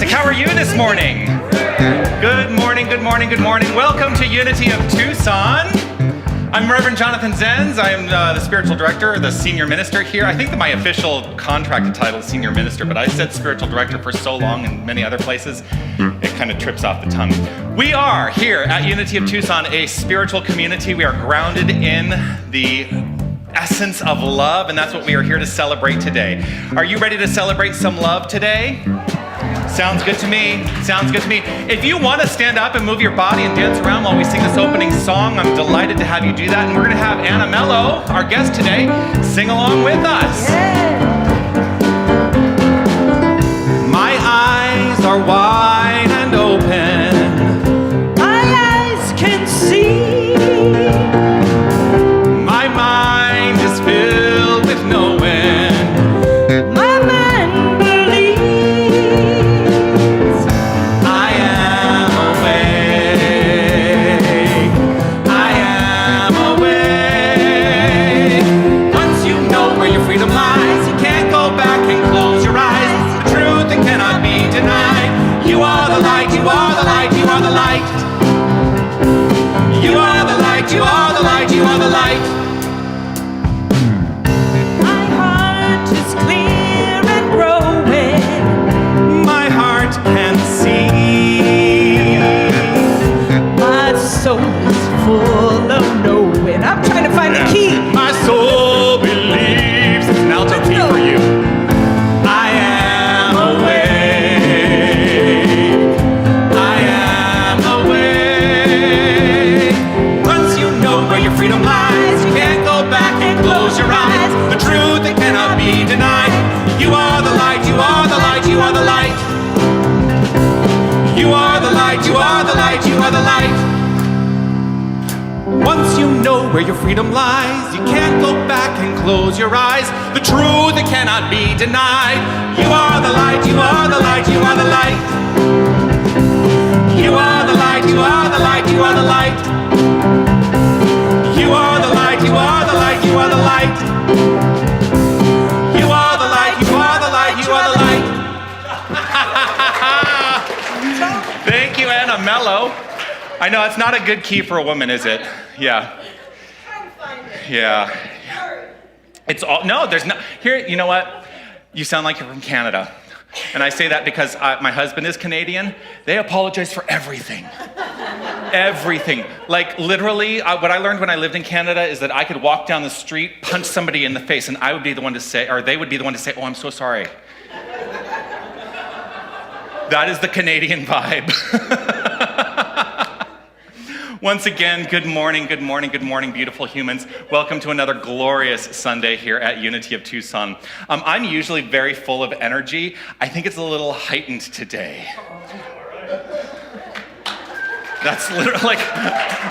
Fantastic. How are you this morning? Good morning, good morning, good morning. Welcome to Unity of Tucson. I'm Reverend Jonathan Zenz. I'm the spiritual director, the senior minister here. I think that my official contracted title is senior minister, but I said spiritual director for so long in many other places, it kind of trips off the tongue. We are here at Unity of Tucson, a spiritual community. We are grounded in the essence of love, and that's what we are here to celebrate today. Are you ready to celebrate some love today? Sounds good to me. Sounds good to me. If you want to stand up and move your body and dance around while we sing this opening song, I'm delighted to have you do that. And we're going to have Anna Mello, our guest today, sing along with us. Yeah. My eyes are wide and open. My eyes can see. My mind is filled with knowing. My mind believes. I am awake. I am awake. Once you know where your freedom lies, you can't go back and close your eyes. The truth that cannot be denied. You are the light, you are the light, you are the light. You are the light, you are the light, you are the light. My heart is clear and growing. My heart can see. My soul is full of knowing. I'm trying to find the key. My soul believes. It's an alto key for you. I am awake. I am awake. Once you know where your freedom lies, you can't go back and close your eyes. The truth that cannot be denied. You are the light, you are the light, you are the light. You are the light, you are the light, you are the light. Once you know where your freedom lies, you can't go back and close your eyes. The truth that cannot be denied. You are the light, you are the light, you are the light. You are the light, you are the light, you are the light. You are the light, you are the light, you are the light. You are the light, you are the light, you are the light. Thank you, Anna Mello. I know it's not a good key for a woman, is it? Yeah. Yeah. It's all, no, there's not, here, you know what? You sound like you're from Canada. And I say that because my husband is Canadian. They apologize for everything. Everything. Like literally, what I learned when I lived in Canada is that I could walk down the street, punch somebody in the face, and I would be the one to say, or they would be the one to say, oh, I'm so sorry. That is the Canadian vibe. Once again, good morning, good morning, good morning, beautiful humans. Welcome to another glorious Sunday here at Unity of Tucson. I'm usually very full of energy. I think it's a little heightened today. That's literally like,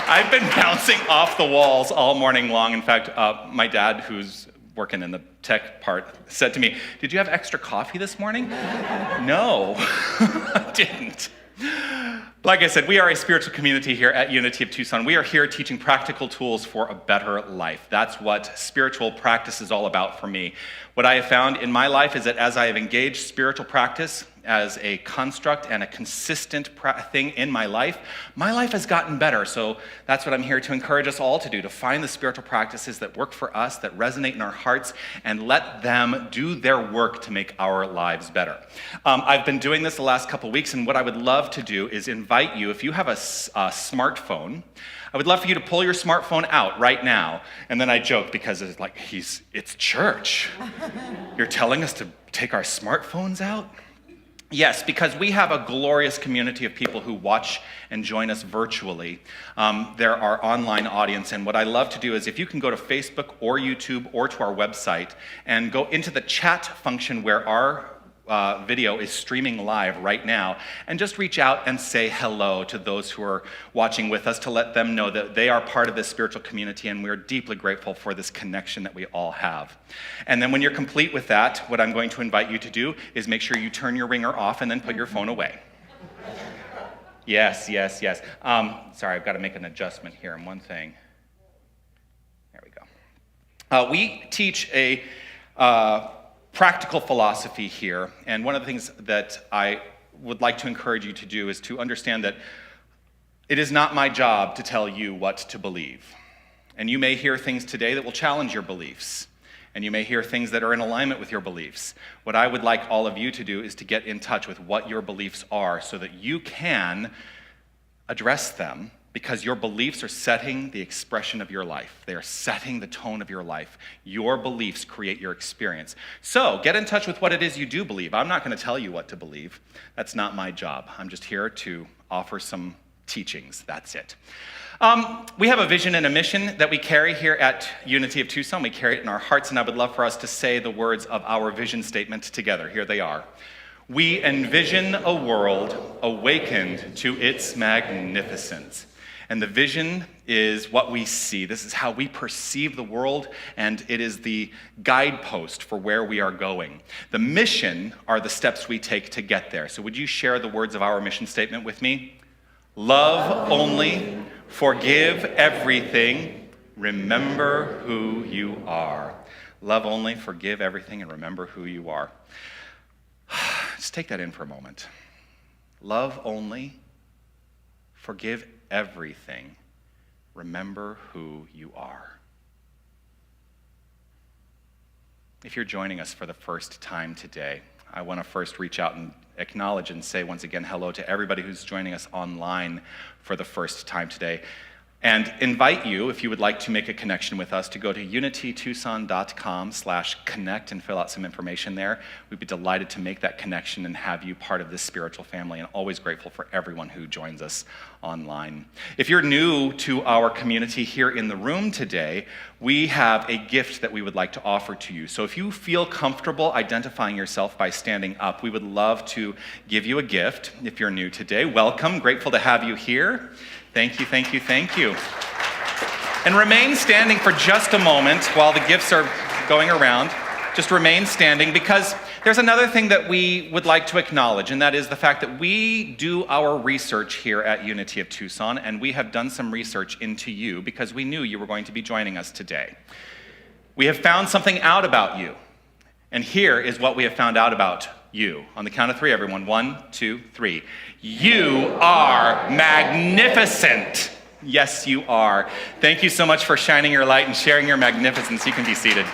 I've been bouncing off the walls all morning long. In fact, my dad, who's working in the tech part, said to me, did you have extra coffee this morning? No, I didn't. Like I said, we are a spiritual community here at Unity of Tucson. We are here teaching practical tools for a better life. That's what spiritual practice is all about for me. What I have found in my life is that as I have engaged spiritual practice as a construct and a consistent thing in my life has gotten better. So that's what I'm here to encourage us all to do, to find the spiritual practices that work for us, that resonate in our hearts, and let them do their work to make our lives better. I've been doing this the last couple weeks, and what I would love to do is invite you, if you have a smartphone, I would love for you to pull your smartphone out right now. And then I joke because it's like, it's church. You're telling us to take our smartphones out? Yes, because we have a glorious community of people who watch and join us virtually. They're our online audience, and what I love to do is if you can go to Facebook or YouTube or to our website and go into the chat function where our video is streaming live right now, and just reach out and say hello to those who are watching with us to let them know that they are part of this spiritual community, and we're deeply grateful for this connection that we all have. And then when you're complete with that, what I'm going to invite you to do is make sure you turn your ringer off and then put your phone away. Yes, yes, yes. Sorry, I've got to make an adjustment here on one thing. There we go. We teach a practical philosophy here, and one of the things that I would like to encourage you to do is to understand that it is not my job to tell you what to believe. And you may hear things today that will challenge your beliefs. And you may hear things that are in alignment with your beliefs. What I would like all of you to do is to get in touch with what your beliefs are so that you can address them, because your beliefs are setting the expression of your life. They are setting the tone of your life. Your beliefs create your experience. So get in touch with what it is you do believe. I'm not going to tell you what to believe. That's not my job. I'm just here to offer some teachings. That's it. We have a vision and a mission that we carry here at Unity of Tucson. We carry it in our hearts, and I would love for us to say the words of our vision statement together. Here they are. We envision a world awakened to its magnificence. And the vision is what we see. This is how we perceive the world, and it is the guidepost for where we are going. The mission are the steps we take to get there. So would you share the words of our mission statement with me? Love only, forgive everything, remember who you are. Love only, forgive everything, and remember who you are. Just take that in for a moment. Love only, forgive everything, remember who you are. If you're joining us for the first time today, I want to first reach out and acknowledge and say once again hello to everybody who's joining us online for the first time today. And invite you, if you would like to make a connection with us, to go to unitytucson.com/connect and fill out some information there. We'd be delighted to make that connection and have you part of this spiritual family, and always grateful for everyone who joins us online. If you're new to our community here in the room today, we have a gift that we would like to offer to you. So if you feel comfortable identifying yourself by standing up, we would love to give you a gift. If you're new today, welcome, grateful to have you here. Thank you, thank you, thank you. And remain standing for just a moment while the gifts are going around. Just remain standing, because there's another thing that we would like to acknowledge, and that is the fact that we do our research here at Unity of Tucson, and we have done some research into you because we knew you were going to be joining us today. We have found something out about you, and here is what we have found out about you. On the count of three, everyone. 1, 2, 3. You are magnificent. Yes, you are. Thank you so much for shining your light and sharing your magnificence. You can be seated.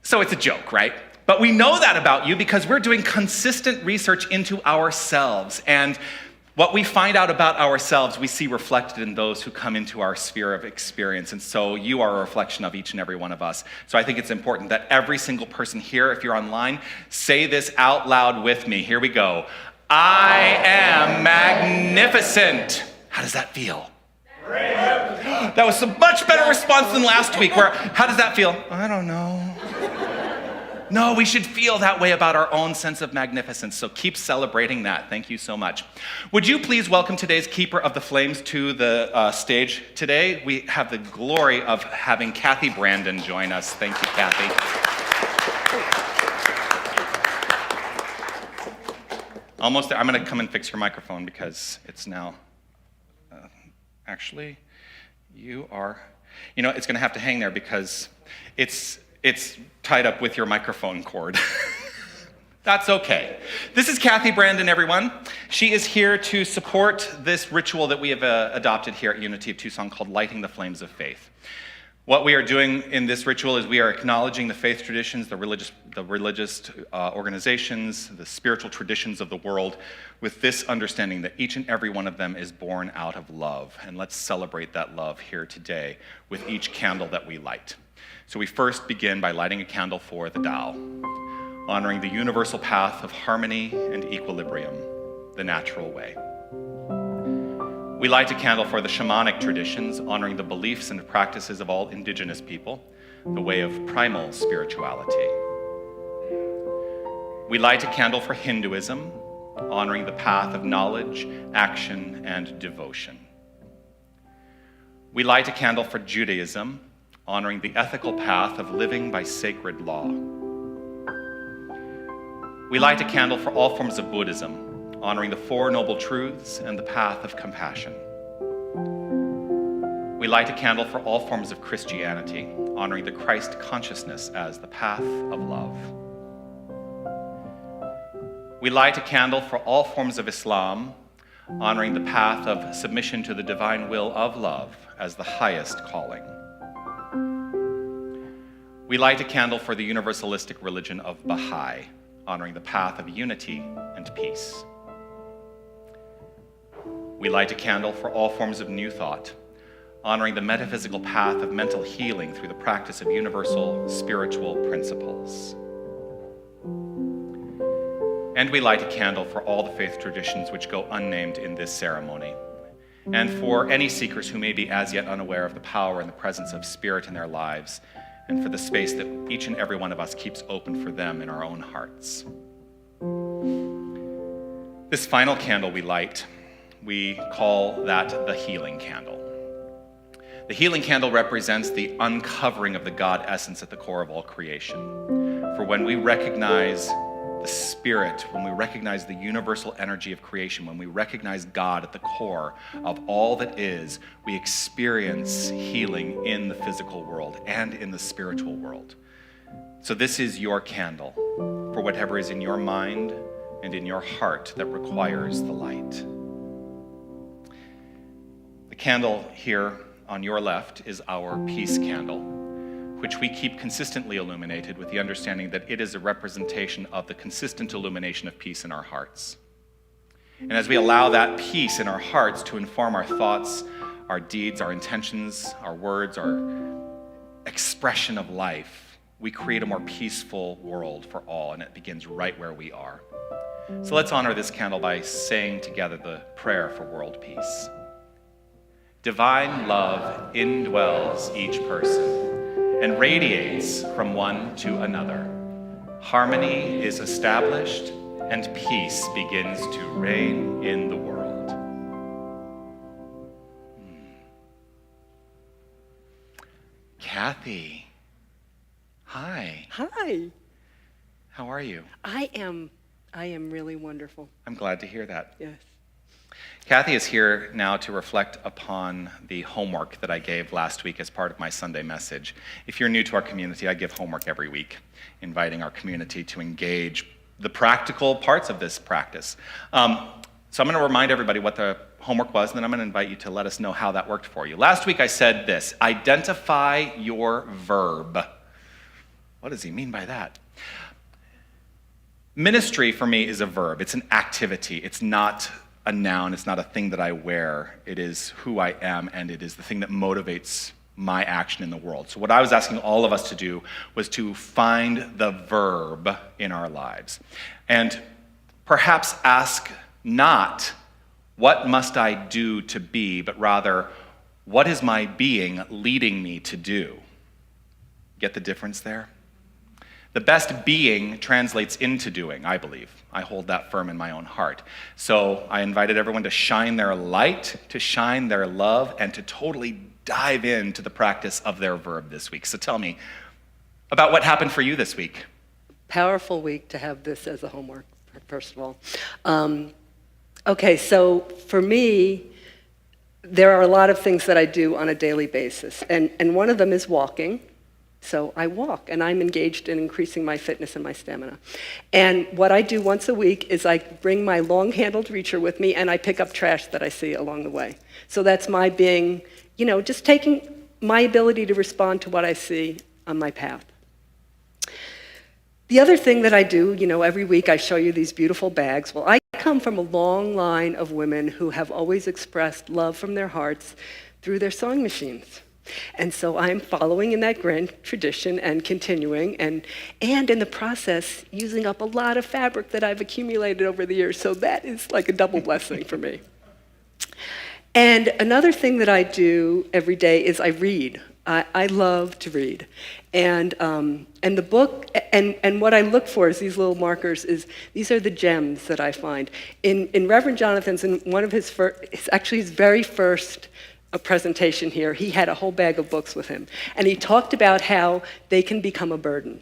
So it's a joke, right? But we know that about you because we're doing consistent research into ourselves. And what we find out about ourselves, we see reflected in those who come into our sphere of experience. And so you are a reflection of each and every one of us. So I think it's important that every single person here, if you're online, say this out loud with me. Here we go. I am magnificent. How does that feel? That was a much better response than last week, where, how does that feel? I don't know. No, we should feel that way about our own sense of magnificence, so keep celebrating that. Thank you so much. Would you please welcome today's Keeper of the Flames to the stage today? We have the glory of having Kathy Brandon join us. Thank you, Kathy. Almost there. I'm going to come and fix your microphone because it's now... actually, you are... You know, it's going to have to hang there because it's tied up with your microphone cord. That's okay. This is Kathy Brandon, everyone. She is here to support this ritual that we have adopted here at Unity of Tucson called Lighting the Flames of Faith. What we are doing in this ritual is we are acknowledging the faith traditions, the religious organizations, the spiritual traditions of the world, with this understanding that each and every one of them is born out of love. And let's celebrate that love here today with each candle that we light. So we first begin by lighting a candle for the Tao, honoring the universal path of harmony and equilibrium, the natural way. We light a candle for the shamanic traditions, honoring the beliefs and practices of all indigenous people, the way of primal spirituality. We light a candle for Hinduism, honoring the path of knowledge, action, and devotion. We light a candle for Judaism, honoring the ethical path of living by sacred law. We light a candle for all forms of Buddhism, honoring the Four Noble Truths and the path of compassion. We light a candle for all forms of Christianity, honoring the Christ consciousness as the path of love. We light a candle for all forms of Islam, honoring the path of submission to the divine will of love as the highest calling. We light a candle for the universalistic religion of Baha'i, honoring the path of unity and peace. We light a candle for all forms of New Thought, honoring the metaphysical path of mental healing through the practice of universal spiritual principles. And we light a candle for all the faith traditions which go unnamed in this ceremony, and for any seekers who may be as yet unaware of the power and the presence of Spirit in their lives, and for the space that each and every one of us keeps open for them in our own hearts. This final candle we light, we call that the healing candle. The healing candle represents the uncovering of the God essence at the core of all creation. For when we recognize the Spirit, when we recognize the universal energy of creation, when we recognize God at the core of all that is, we experience healing in the physical world and in the spiritual world. So this is your candle for whatever is in your mind and in your heart that requires the light. The candle here on your left is our peace candle, which we keep consistently illuminated with the understanding that it is a representation of the consistent illumination of peace in our hearts. And as we allow that peace in our hearts to inform our thoughts, our deeds, our intentions, our words, our expression of life, we create a more peaceful world for all, and it begins right where we are. So let's honor this candle by saying together the prayer for world peace. Divine love indwells each person and radiates from one to another. Harmony is established and peace begins to reign in the world. Kathy, hi. Hi. How are you? I am really wonderful. I'm glad to hear that. Yes. Kathy is here now to reflect upon the homework that I gave last week as part of my Sunday message. If you're new to our community, I give homework every week, inviting our community to engage the practical parts of this practice. So I'm going to remind everybody what the homework was, and then I'm going to invite you to let us know how that worked for you. Last week I said this: identify your verb. What does he mean by that? Ministry for me is a verb. It's an activity. It's not a noun. It's not a thing that I wear. It is who I am, and it is the thing that motivates my action in the world. So what I was asking all of us to do was to find the verb in our lives. And perhaps ask not, what must I do to be, but rather, what is my being leading me to do? Get the difference there? The best being translates into doing, I believe. I hold that firm in my own heart. So I invited everyone to shine their light, to shine their love, and to totally dive into the practice of their verb this week. So tell me about what happened for you this week. Powerful week to have this as a homework, first of all. Okay, so for me, there are a lot of things that I do on a daily basis. And one of them is walking. So I walk, and I'm engaged in increasing my fitness and my stamina. And what I do once a week is I bring my long-handled reacher with me, and I pick up trash that I see along the way. So that's my being, just taking my ability to respond to what I see on my path. The other thing that I do, every week I show you these beautiful bags. Well, I come from a long line of women who have always expressed love from their hearts through their sewing machines. And so I'm following in that grand tradition and continuing, and in the process, using up a lot of fabric that I've accumulated over the years. So that is like a double blessing for me. And another thing that I do every day is I read. I love to read. And the book, and what I look for is these little markers, these are the gems that I find. In Reverend Jonathan's, in one of his very first a presentation here, he had a whole bag of books with him. And he talked about how they can become a burden.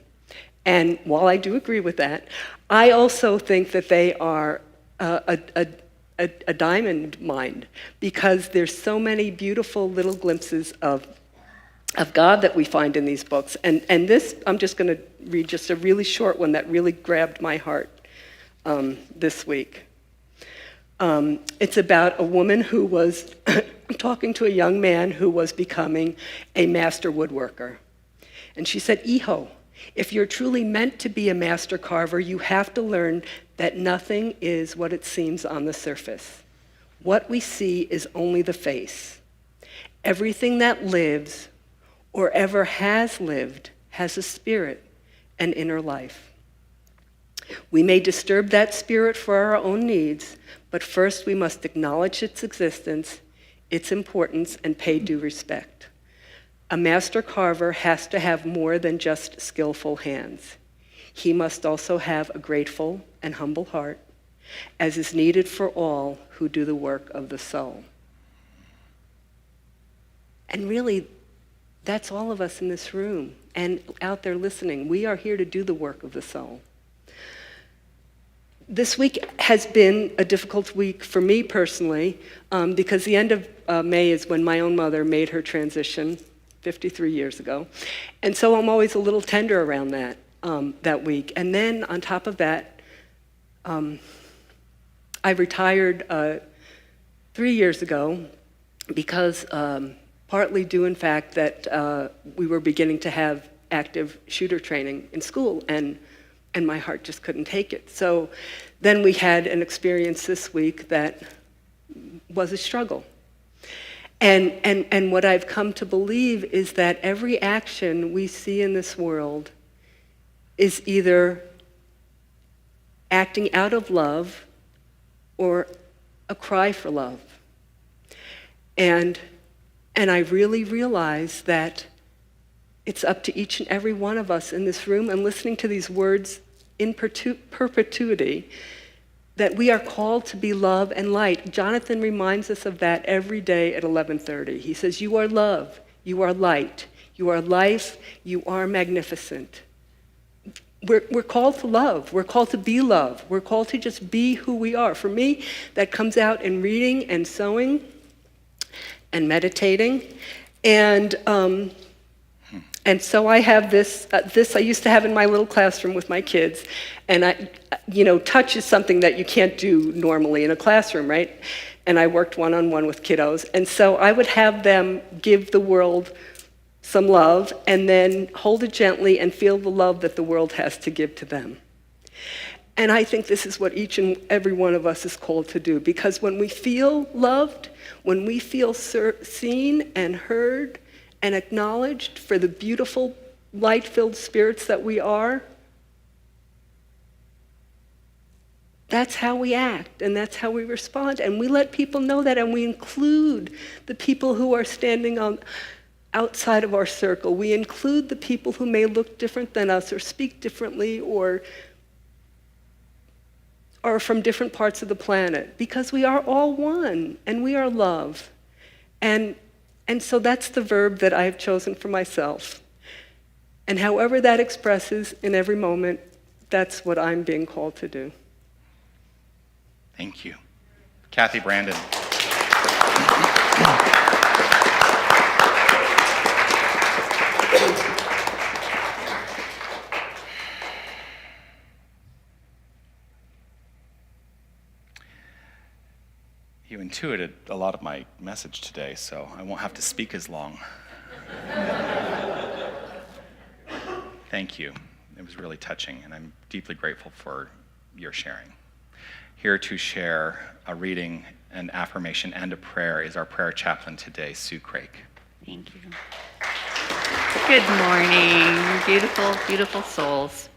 And while I do agree with that, I also think that they are a diamond mine, because there's so many beautiful little glimpses of God that we find in these books. And this, I'm just going to read just a really short one that really grabbed my heart. this week. It's about a woman who was talking to a young man who was becoming a master woodworker. And she said, "Iho, if you're truly meant to be a master carver, you have to learn that nothing is what it seems on the surface. What we see is only the face. Everything that lives or ever has lived has a spirit, an inner life. We may disturb that spirit for our own needs, but first we must acknowledge its existence, its importance, and pay due respect. A master carver has to have more than just skillful hands. He must also have a grateful and humble heart, as is needed for all who do the work of the soul." And really, that's all of us in this room and out there listening. We are here to do the work of the soul. This week has been a difficult week for me personally, because the end of May is when my own mother made her transition 53 years ago. And so I'm always a little tender around that week. And then on top of that, I retired 3 years ago because partly due in fact that we were beginning to have active shooter training in school, and my heart just couldn't take it. So then we had an experience this week that was a struggle. And what I've come to believe is that every action we see in this world is either acting out of love or a cry for love. And I really realize that it's up to each and every one of us in this room and listening to these words in perpetuity that we are called to be love and light. Jonathan reminds us of that every day at 11:30. He says, "You are love, you are light, you are life, you are magnificent." We're called to love. We're called to be love. We're called to just be who we are. For me, that comes out in reading and sewing and meditating. And so I have this I used to have in my little classroom with my kids. And touch is something that you can't do normally in a classroom, right? And I worked one-on-one with kiddos. And so I would have them give the world some love and then hold it gently and feel the love that the world has to give to them. And I think this is what each and every one of us is called to do, because when we feel loved, when we feel seen and heard and acknowledged for the beautiful, light-filled spirits that we are, that's how we act and that's how we respond. And we let people know that, and we include the people who are standing outside of our circle. We include the people who may look different than us or speak differently or are from different parts of the planet, because we are all one and we are love. And so that's the verb that I have chosen for myself. And however that expresses in every moment, that's what I'm being called to do. Thank you. Kathy Brandon. You intuited a lot of my message today, so I won't have to speak as long. Thank you. It was really touching, and I'm deeply grateful for your sharing. Here to share a reading, an affirmation, and a prayer is our prayer chaplain today, Sue Craig. Thank you. Good morning, beautiful, beautiful souls.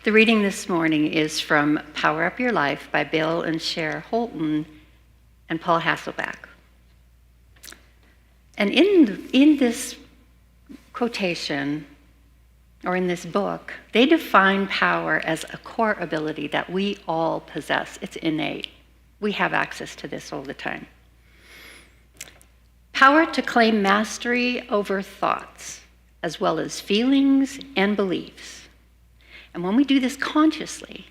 The reading this morning is from Power Up Your Life by Bill and Cher Holton and Paul Hasselbeck. And in this quotation, or in this book, they define power as a core ability that we all possess. It's innate. We have access to this all the time. Power to claim mastery over thoughts, as well as feelings and beliefs. And when we do this consciously,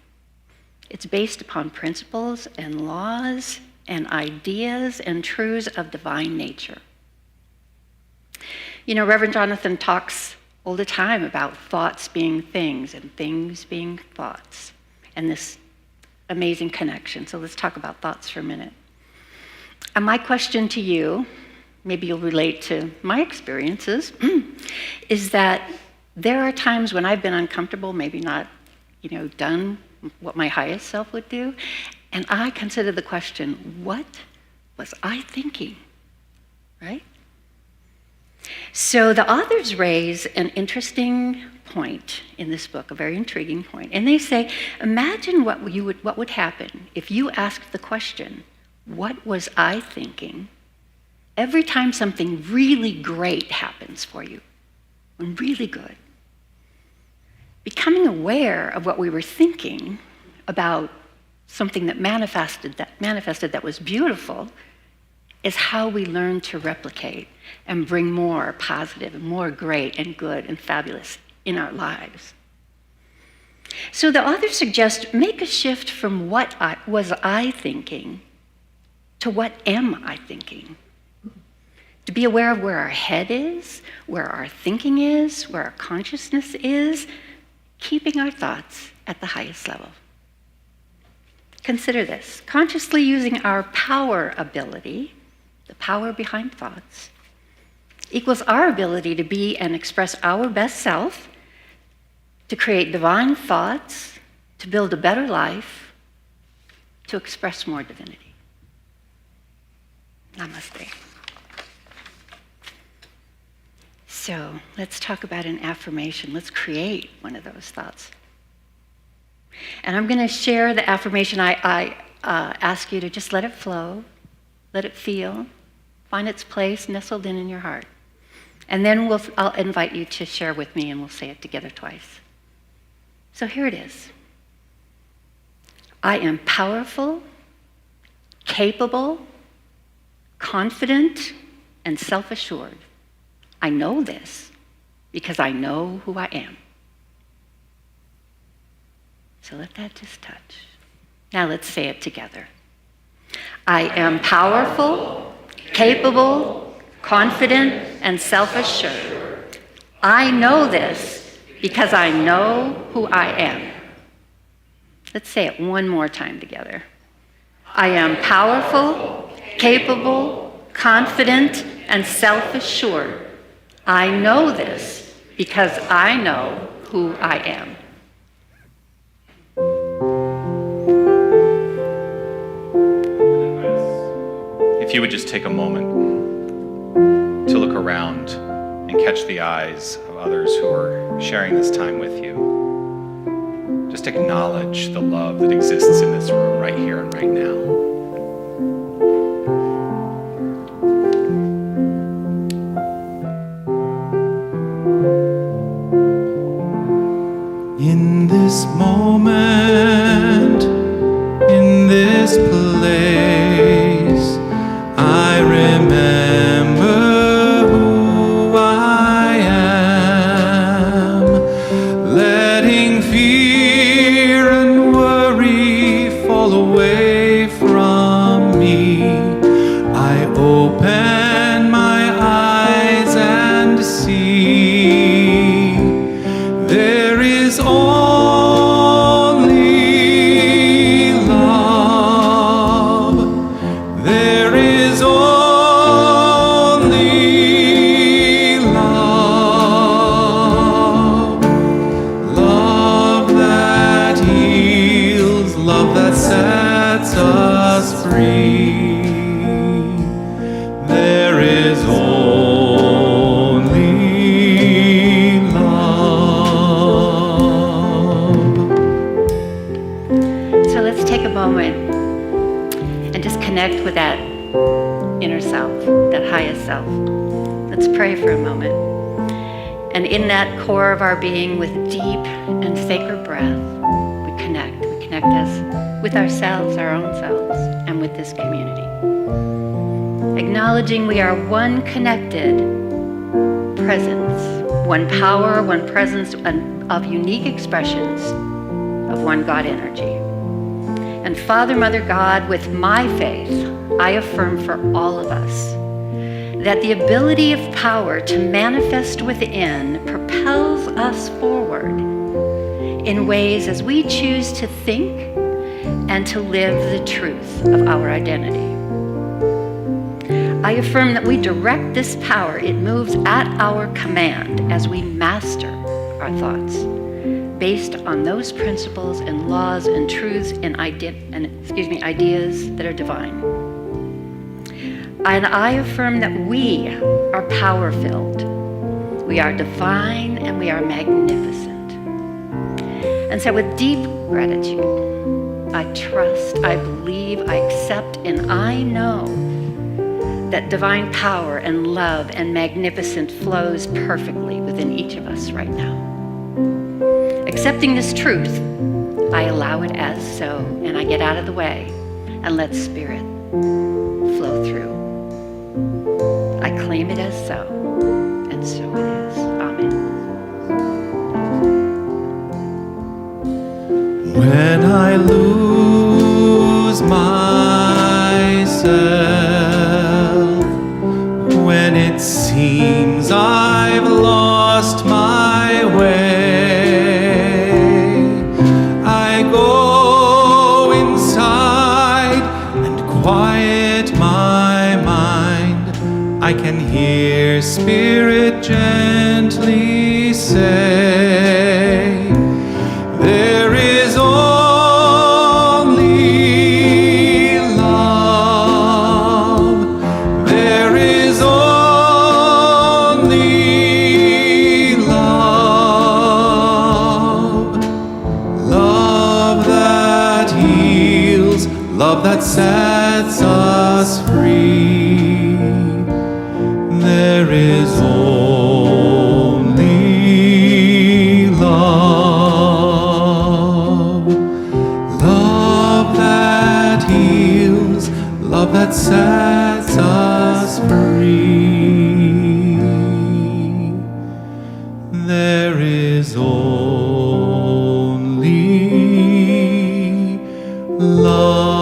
it's based upon principles and laws and ideas and truths of divine nature. You know, Reverend Jonathan talks all the time about thoughts being things and things being thoughts. and this amazing connection. So let's talk about thoughts for a minute. And my question to you, maybe you'll relate to my experiences, is that there are times when I've been uncomfortable, maybe not, done what my highest self would do, and I consider the question, what was I thinking, right? So the authors raise an interesting point in this book, a very intriguing point, and they say, imagine what would happen if you asked the question, what was I thinking, every time something really great happens for you, really good. Becoming aware of what we were thinking about something that manifested that was beautiful is how we learn to replicate and bring more positive and more great and good and fabulous in our lives. So the authors suggest make a shift from what was I thinking to what am I thinking? To be aware of where our head is, where our thinking is, where our consciousness is, keeping our thoughts at the highest level. Consider this, consciously using our power ability, the power behind thoughts, equals our ability to be and express our best self, to create divine thoughts, to build a better life, to express more divinity. Namaste. So let's talk about an affirmation. Let's create one of those thoughts. And I'm going to share the affirmation. I ask you to just let it flow, let it feel, find its place nestled in your heart. And then I'll invite you to share with me and we'll say it together twice. So here it is. I am powerful, capable, confident, and self-assured. I know this because I know who I am. So let that just touch. Now let's say it together. I am powerful, capable, confident, and self-assured. I know this because I know who I am. Let's say it one more time together. I am powerful, capable, confident, and self-assured. I know this because I know who I am. If you would just take a moment to look around and catch the eyes of others who are sharing this time with you. Just acknowledge the love that exists in this room right here and right now. In this moment, in this place, I remember who I am, letting fear and worry fall away from me. I open my eyes and see there is only love. There is only love. Love that heals, love that sets us free. There is only love. So let's take a moment and just connect with that inner self, that highest self. Let's pray for a moment. And in that core of our being, with deep and sacred breath, we connect. We connect us with ourselves, our own selves, and with this community. Acknowledging we are one connected presence, one power, one presence of unique expressions of one God energy. And Father, Mother God, with my faith, I affirm for all of us that the ability of power to manifest within propels us forward. in ways as we choose to think and to live the truth of our identity. I affirm that we direct this power. It moves at our command as we master our thoughts, based on those principles and laws and truths and ideas that are divine. And I affirm that we are power-filled. We are divine and we are magnificent. And so with deep gratitude, I trust, I believe, I accept, and I know that divine power and love and magnificence flows perfectly within each of us right now. Accepting this truth, I allow it as so, and I get out of the way and let Spirit flow through. I claim it as so, and so it is. Amen. When I lose myself, when it seems I've lost my way, I go inside and quiet my mind. I can hear Spirit gently say, there is only love. There is only love. Love that heals, love that sets us free. There is only love. Love that heals, love that sets us free. There is only love.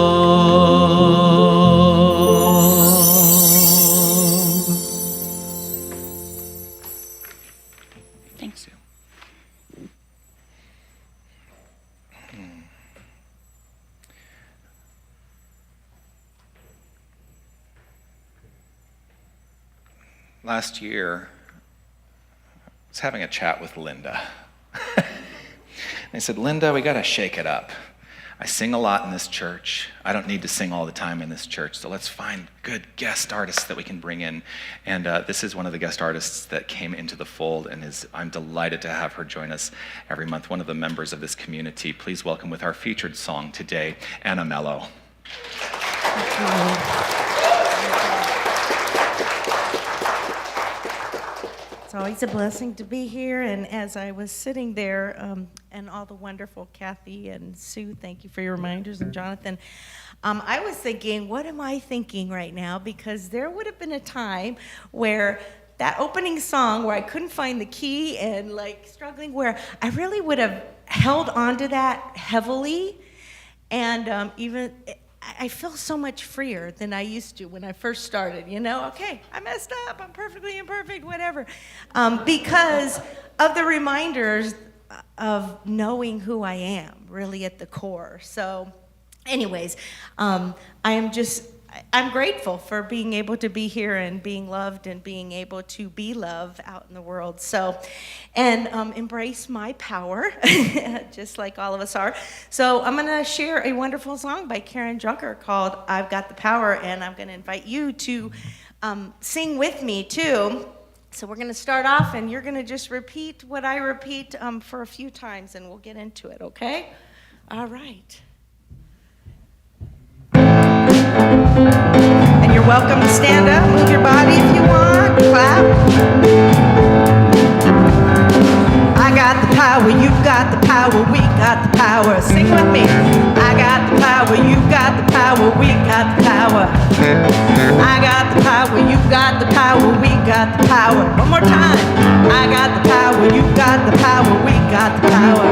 Thanks. Last year, I was having a chat with Linda. I said, Linda, we got to shake it up. I sing a lot in this church. I don't need to sing all the time in this church, so let's find good guest artists that we can bring in. And this is one of the guest artists that came into the fold, and I'm delighted to have her join us every month, one of the members of this community. Please welcome with our featured song today, Anna Mello. It's always a blessing to be here, and as I was sitting there, and all the wonderful Kathy and Sue, thank you for your reminders, and Jonathan, I was thinking, what am I thinking right now? Because there would have been a time where that opening song where I couldn't find the key and like struggling, where I really would have held onto that heavily, and even I feel so much freer than I used to when I first started, you know? Okay, I messed up, I'm perfectly imperfect, whatever. Because of the reminders of knowing who I am, really at the core. So anyways, I'm grateful for being able to be here and being loved and being able to be love out in the world. So, and embrace my power, just like all of us are. So I'm going to share a wonderful song by Karen Junker called I've Got the Power, and I'm going to invite you to sing with me too. So we're going to start off, and you're going to just repeat what I repeat for a few times, and we'll get into it, okay? All right. And you're welcome to stand up, move your body if you want, clap. I got the power, you've got the power, we got the power. Sing with me. I got the power, you've got the power, we got the power. I got the power, you've got the power, we got the power. One more time. I got the power, you've got the power, we got the power.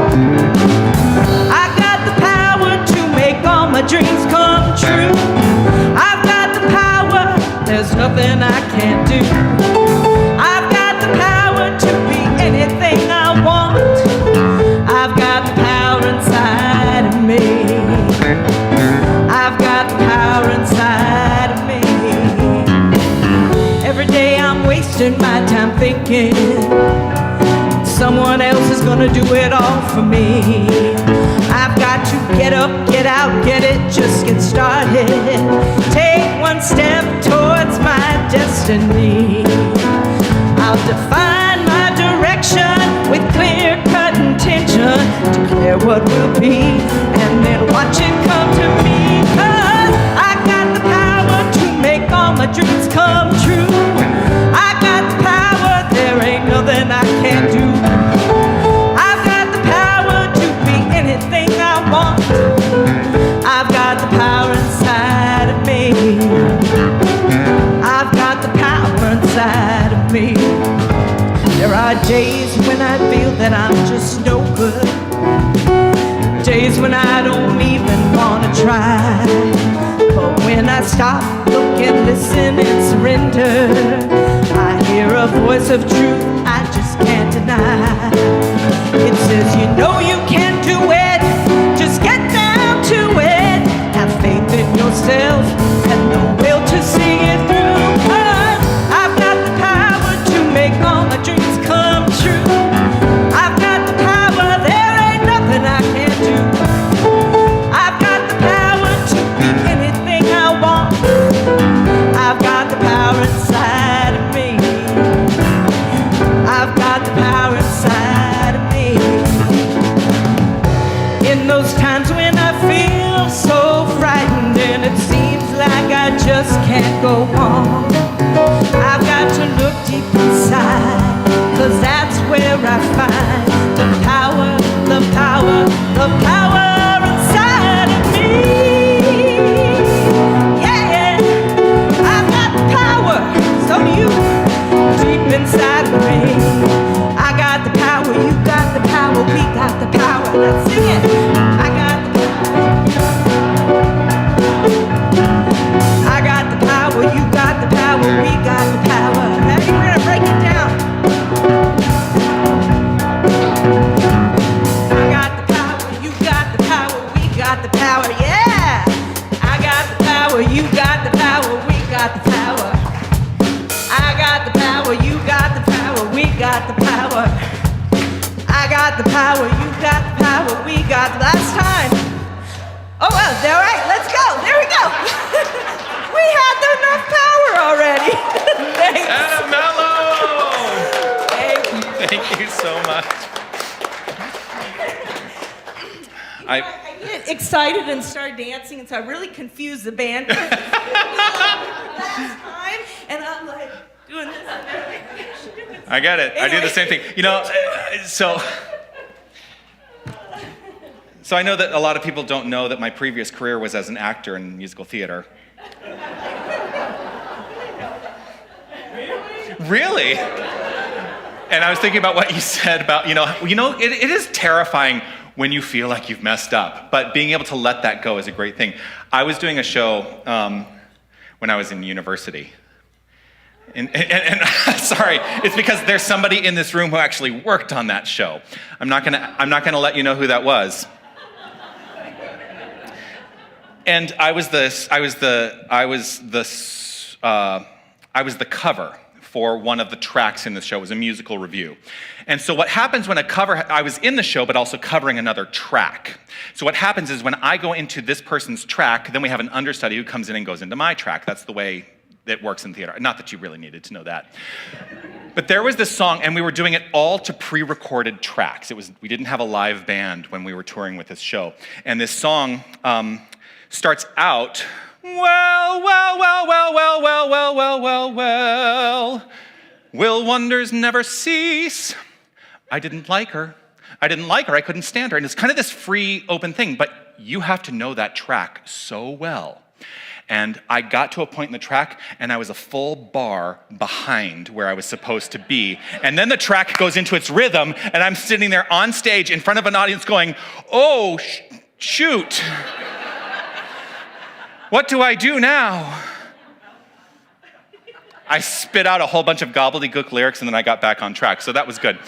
I got the power to make all my dreams come true. I've got the power, there's nothing I can't do. I've got the power to be anything I want. I've got the power. my time thinking someone else is gonna do it all for me. I've got to get up, get out, get it, just get started. Take one step towards my destiny. I'll define my direction with clear-cut intention. Declare what will be, and then watch it come to me. 'Cause I got the power to make all my dreams come true. I got the power, there ain't nothing I can't do. I've got the power to be anything I want. I've got the power inside of me. I've got the power inside of me. There are days when I feel that I'm just no good. Days when I don't even wanna try. But when I stop, look and listen and surrender, I hear a voice of truth I just can't deny. It says, you know you can do it, just get down to it. Have faith in yourself and the will to see it through. 'Cause I've got the power to make all my dreams come true. I've got the power, there ain't nothing I can't do. I've got the power to be anything I want. I've got the power inside of me. I've got the power inside of me. In those times when I feel so frightened and it seems like I just can't go on, I've got to look deep inside, 'cause that's where I find the power, the power, the power inside of me. Yeah, I've got the power, so do you, deep inside of me. I got the power, you got the power, we got the power. Let's sing it. I got the power. I got the power, you got the power, we got the power. Ready? We're gonna break it down. I got the power, you got the power, we got the power. Yeah! I got the power, you got the power, we got the power. I got the power, you got the power, we got the power. I got the power, you got the power, we got the last time. Oh well, all right, let's go. There we go. We had enough power already. Thanks. Anna Mello! Thank you. Thank you so much. I get excited and start dancing, and so I really confused the band last time, and I'm like doing this. I get it. I do the same thing. You know, so I know that a lot of people don't know that my previous career was as an actor in musical theater. Really? And I was thinking about what you said about, it is terrifying when you feel like you've messed up, but being able to let that go is a great thing. I was doing a show when I was in university. And sorry, it's because there's somebody in this room who actually worked on that show. I'm not gonna let you know who that was. And I was the cover for one of the tracks in the show. It was a musical review. And so what happens when I was in the show, but also covering another track. So what happens is when I go into this person's track, then we have an understudy who comes in and goes into my track. That's the way it works in theater. Not that you really needed to know that. But there was this song, and we were doing it all to pre-recorded tracks. We didn't have a live band when we were touring with this show. And this song starts out, well, well, well, well, well, well, well, well, well, well, will wonders never cease? I didn't like her. I couldn't stand her. And it's kind of this free, open thing, but you have to know that track so well. And I got to a point in the track, and I was a full bar behind where I was supposed to be. And then the track goes into its rhythm, and I'm sitting there on stage in front of an audience going, oh, shoot. What do I do now? I spit out a whole bunch of gobbledygook lyrics, and then I got back on track, so that was good.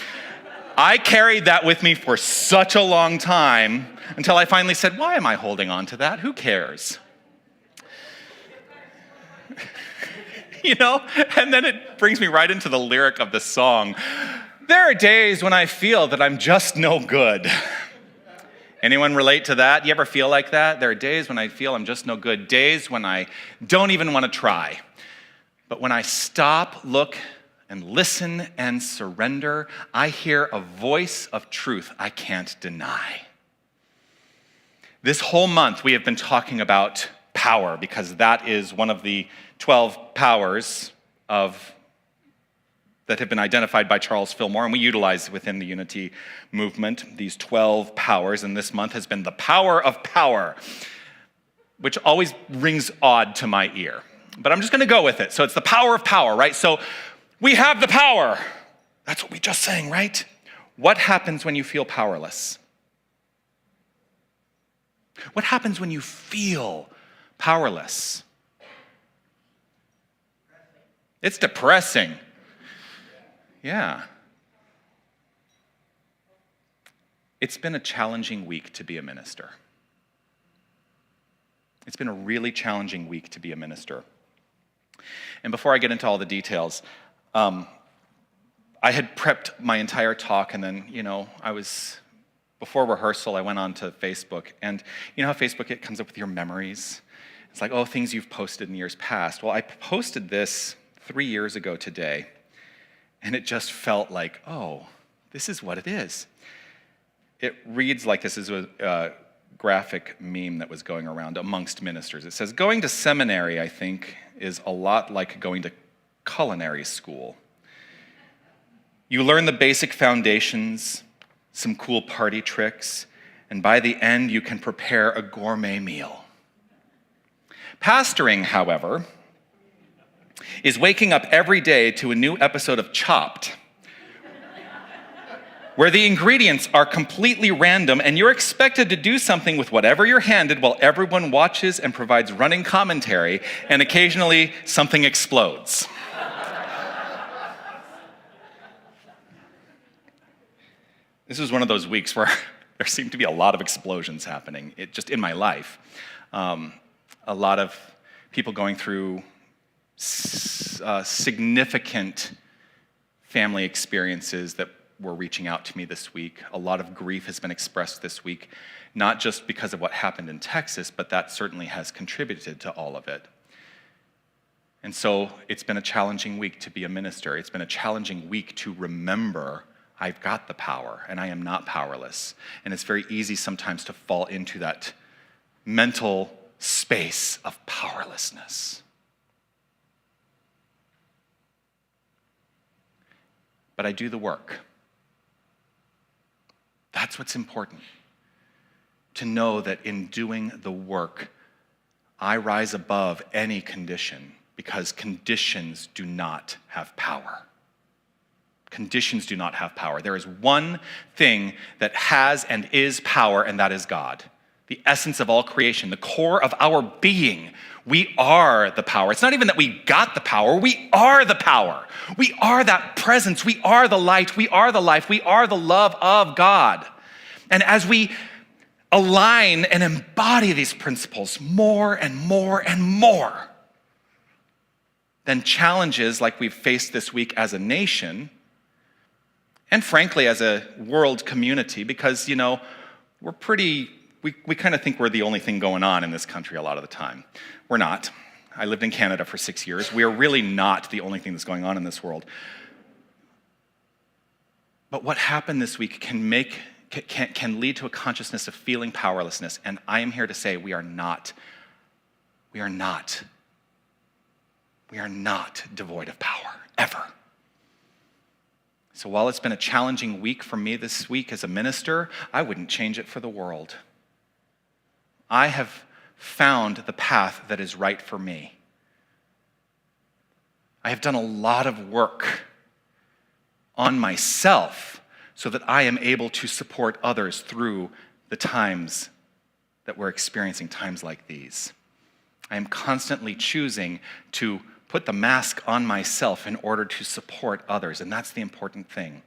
I carried that with me for such a long time until I finally said, why am I holding on to that? Who cares? you know? And then it brings me right into the lyric of the song. There are days when I feel that I'm just no good. Anyone relate to that? You ever feel like that? There are days when I feel I'm just no good. Days when I don't even want to try. But when I stop, look, and listen and surrender, I hear a voice of truth I can't deny. This whole month we have been talking about power because that is one of the 12 powers that have been identified by Charles Fillmore, and we utilize within the Unity movement these 12 powers, and this month has been the power of power, which always rings odd to my ear. But I'm just going to go with it. So it's the power of power, right? So we have the power. That's what we just sang, right? What happens when you feel powerless? What happens when you feel powerless? It's depressing. Yeah. It's been a challenging week to be a minister. It's been a really challenging week to be a minister. And before I get into all the details, I had prepped my entire talk, and then, before rehearsal, I went on to Facebook, and you know how Facebook, it comes up with your memories? It's like, things you've posted in years past. Well, I posted this 3 years ago today, and it just felt like, this is what it is. It reads like this is a graphic meme that was going around amongst ministers. It says, going to seminary, I think, is a lot like going to culinary school. You learn the basic foundations, some cool party tricks, and by the end, you can prepare a gourmet meal. Pastoring, however, is waking up every day to a new episode of Chopped, where the ingredients are completely random and you're expected to do something with whatever you're handed while everyone watches and provides running commentary, and occasionally something explodes. This was one of those weeks where there seemed to be a lot of explosions happening, just in my life. A lot of people going through significant family experiences that were reaching out to me this week. A lot of grief has been expressed this week, not just because of what happened in Texas, but that certainly has contributed to all of it. And so it's been a challenging week to be a minister. It's been a challenging week to remember I've got the power and I am not powerless. And it's very easy sometimes to fall into that mental space of powerlessness. But I do the work. That's what's important. To know that in doing the work, I rise above any condition because conditions do not have power. Conditions do not have power. There is one thing that has and is power, and that is God. The essence of all creation, the core of our being. We are the power. It's not even that we got the power, we are the power. We are that presence, we are the light, we are the life, we are the love of God. And as we align and embody these principles more and more and more, then challenges like we've faced this week as a nation, and frankly as a world community, because, we're pretty... We kind of think we're the only thing going on in this country a lot of the time. We're not. I lived in Canada for 6 years. We are really not the only thing that's going on in this world. But what happened this week can lead to a consciousness of feeling powerlessness, and I am here to say we are not devoid of power, ever. So while it's been a challenging week for me this week as a minister, I wouldn't change it for the world. I have found the path that is right for me. I have done a lot of work on myself so that I am able to support others through the times that we're experiencing, times like these. I am constantly choosing to put the mask on myself in order to support others, and that's the important thing.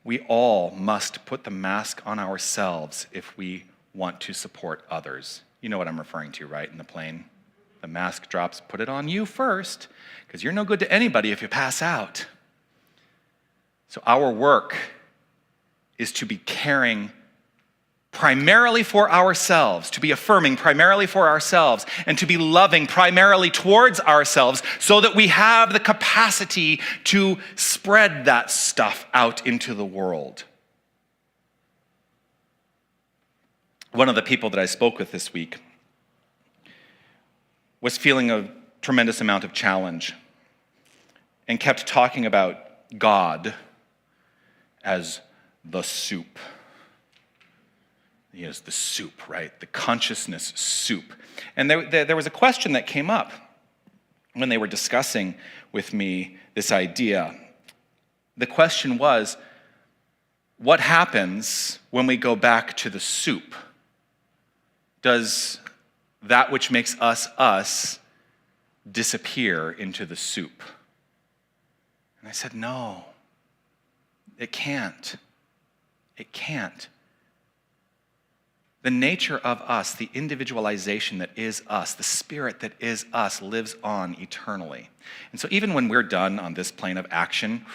We all must put the mask on ourselves if we want to support others. You know what I'm referring to, right, in the plane? The mask drops, put it on you first, because you're no good to anybody if you pass out. So our work is to be caring primarily for ourselves, to be affirming primarily for ourselves, and to be loving primarily towards ourselves so that we have the capacity to spread that stuff out into the world. One of the people that I spoke with this week was feeling a tremendous amount of challenge and kept talking about God as the soup. He is the soup, right? The consciousness soup. And there was a question that came up when they were discussing with me this idea. The question was, what happens when we go back to the soup? Does that which makes us us disappear into the soup? And I said, no, it can't. It can't. The nature of us, the individualization that is us, the spirit that is us, lives on eternally. And so even when we're done on this plane of action,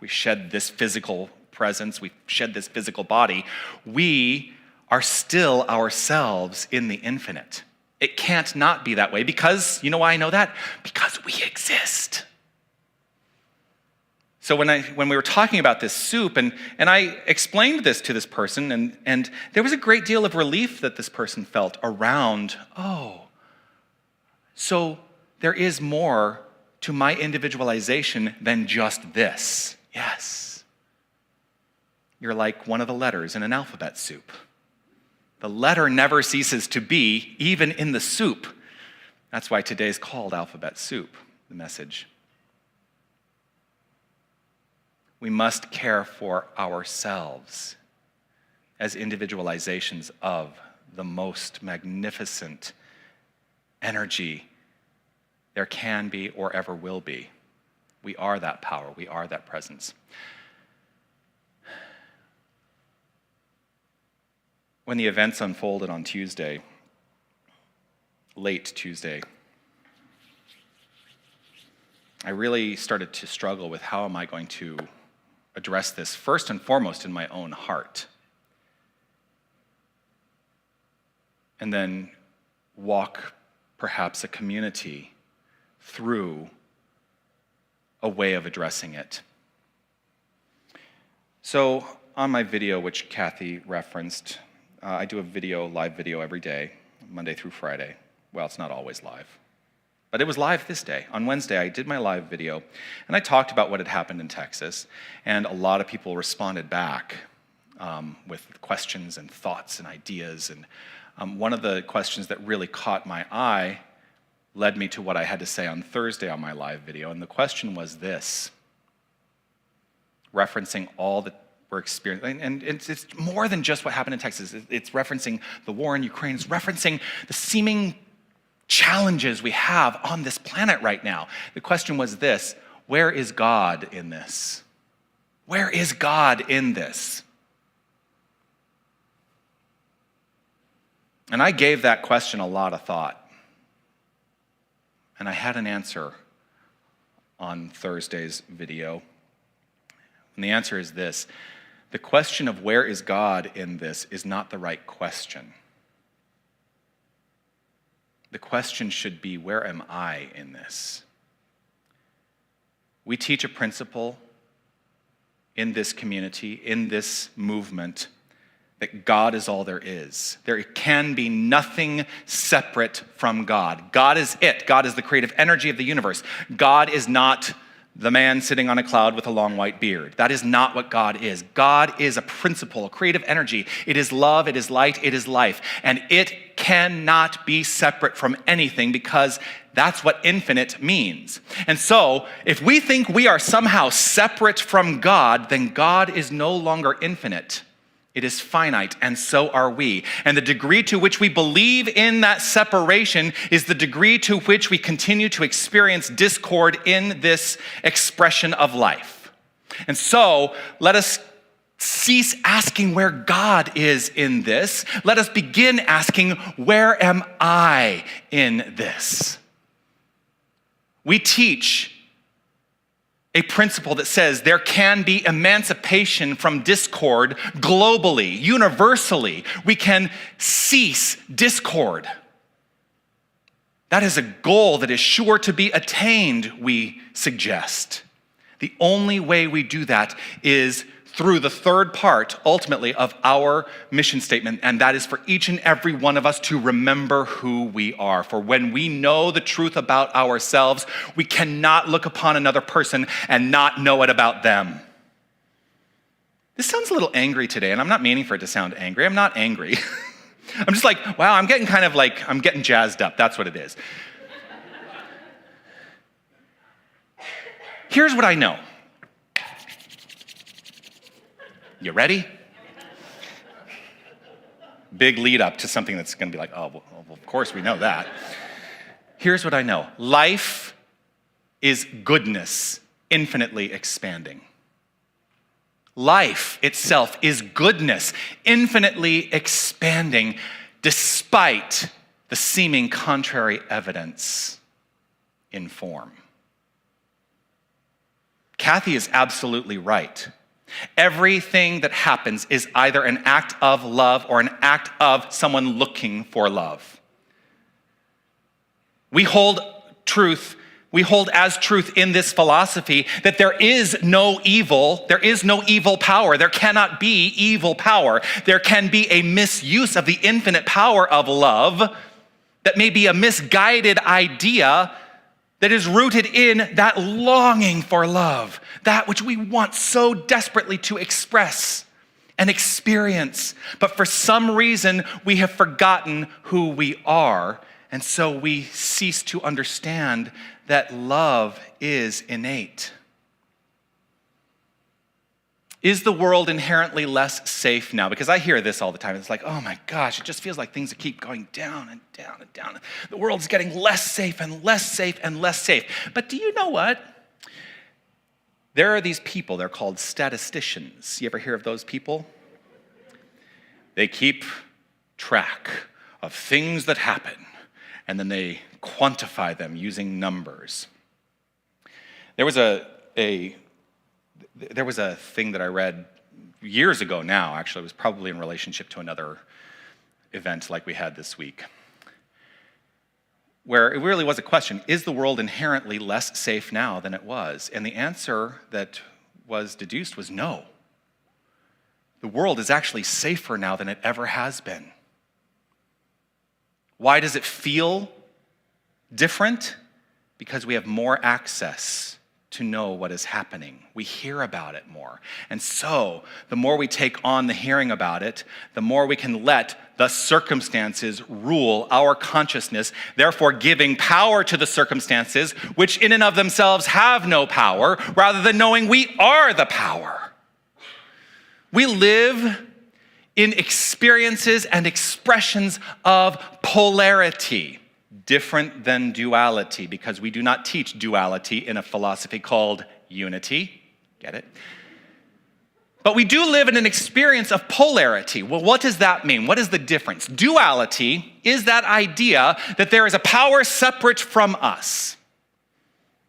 we shed this physical presence, we shed this physical body, we are still ourselves in the infinite. It can't not be that way because, you know why I know that? Because we exist. So when we were talking about this soup, and I explained this to this person, and there was a great deal of relief that this person felt around, so there is more to my individualization than just this. Yes. You're like one of the letters in an alphabet soup. The letter never ceases to be, even in the soup. That's why today's called Alphabet Soup, the message. We must care for ourselves as individualizations of the most magnificent energy there can be or ever will be. We are that power. We are that presence. When the events unfolded on Tuesday, late Tuesday, I really started to struggle with how am I going to address this first and foremost in my own heart, and then walk perhaps a community through a way of addressing it. So on my video, which Kathy referenced, I do a live video every day, Monday through Friday. Well, it's not always live. But it was live this day. On Wednesday, I did my live video, and I talked about what had happened in Texas, and a lot of people responded back with questions and thoughts and ideas. And one of the questions that really caught my eye led me to what I had to say on Thursday on my live video, and the question was this, referencing all that we're experiencing, and it's more than just what happened in Texas. It's referencing the war in Ukraine. It's referencing the seeming challenges we have on this planet right now. The question was this: where is God in this? Where is God in this? And I gave that question a lot of thought. And I had an answer on Thursday's video. And the answer is this: the question of where is God in this is not the right question. The question should be, where am I in this? We teach a principle in this community, in this movement, that God is all there is. There can be nothing separate from God. God is it. God is the creative energy of the universe. God is not the man sitting on a cloud with a long white beard. That is not what God is. God is a principle, a creative energy. It is love, it is light, it is life. And it cannot be separate from anything because that's what infinite means. And so, if we think we are somehow separate from God, then God is no longer infinite. It is finite, and so are we. And the degree to which we believe in that separation is the degree to which we continue to experience discord in this expression of life. And so, let us cease asking where God is in this. Let us begin asking, where am I in this? We teach a principle that says there can be emancipation from discord globally, universally. We can cease discord. That is a goal that is sure to be attained, we suggest. The only way we do that is through the third part, ultimately, of our mission statement, and that is for each and every one of us to remember who we are. For when we know the truth about ourselves, we cannot look upon another person and not know it about them. This sounds a little angry today, and I'm not meaning for it to sound angry. I'm not angry. I'm just like, wow, I'm getting I'm getting jazzed up. That's what it is. Here's what I know. You ready? Big lead up to something that's going to be like, oh, well, of course we know that. Here's what I know. Life is goodness, infinitely expanding. Life itself is goodness, infinitely expanding, despite the seeming contrary evidence in form. Kathy is absolutely right. Everything that happens is either an act of love or an act of someone looking for love. We hold as truth in this philosophy that there is no evil power. There cannot be evil power. There can be a misuse of the infinite power of love that may be a misguided idea that is rooted in that longing for love, that which we want so desperately to express and experience. But for some reason, we have forgotten who we are, and so we cease to understand that love is innate. Is the world inherently less safe now? Because I hear this all the time. It's like, oh my gosh, it just feels like things keep going down and down and down. The world's getting less safe and less safe and less safe. But do you know what? There are these people, they're called statisticians. You ever hear of those people? They keep track of things that happen, and then they quantify them using numbers. There was a thing that I read years ago now, actually. It was probably in relationship to another event like we had this week, where it really was a question, is the world inherently less safe now than it was? And the answer that was deduced was no. The world is actually safer now than it ever has been. Why does it feel different? Because we have more access to know what is happening. We hear about it more. And so, the more we take on the hearing about it, the more we can let the circumstances rule our consciousness, therefore giving power to the circumstances, which in and of themselves have no power, rather than knowing we are the power. We live in experiences and expressions of polarity, different than duality, because we do not teach duality in a philosophy called unity. Get it? But we do live in an experience of polarity. Well, what does that mean? What is the difference? Duality is that idea that there is a power separate from us,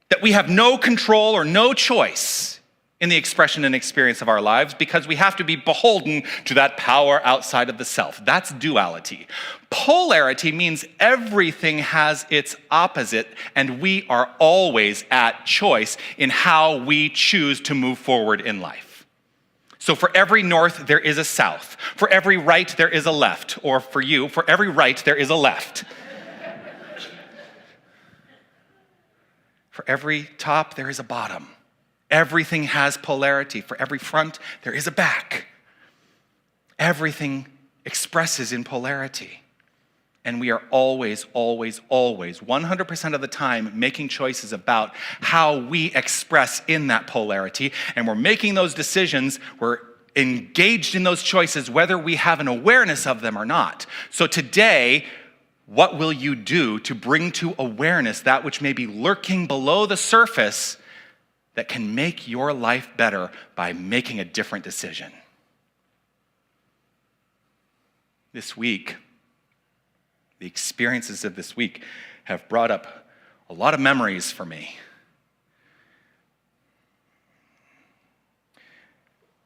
that we have no control or no choice in the expression and experience of our lives because we have to be beholden to that power outside of the self. That's duality. Polarity means everything has its opposite, and we are always at choice in how we choose to move forward in life. So for every north, there is a south. For every right, there is a left. Or for you, for every right, there is a left. For every top, there is a bottom. Everything has polarity. For every front, there is a back. Everything expresses in polarity. And we are always, 100% of the time making choices about how we express in that polarity. And we're making those decisions, we're engaged in those choices, whether we have an awareness of them or not. So today, what will you do to bring to awareness that which may be lurking below the surface that can make your life better by making a different decision? This week, the experiences of this week have brought up a lot of memories for me.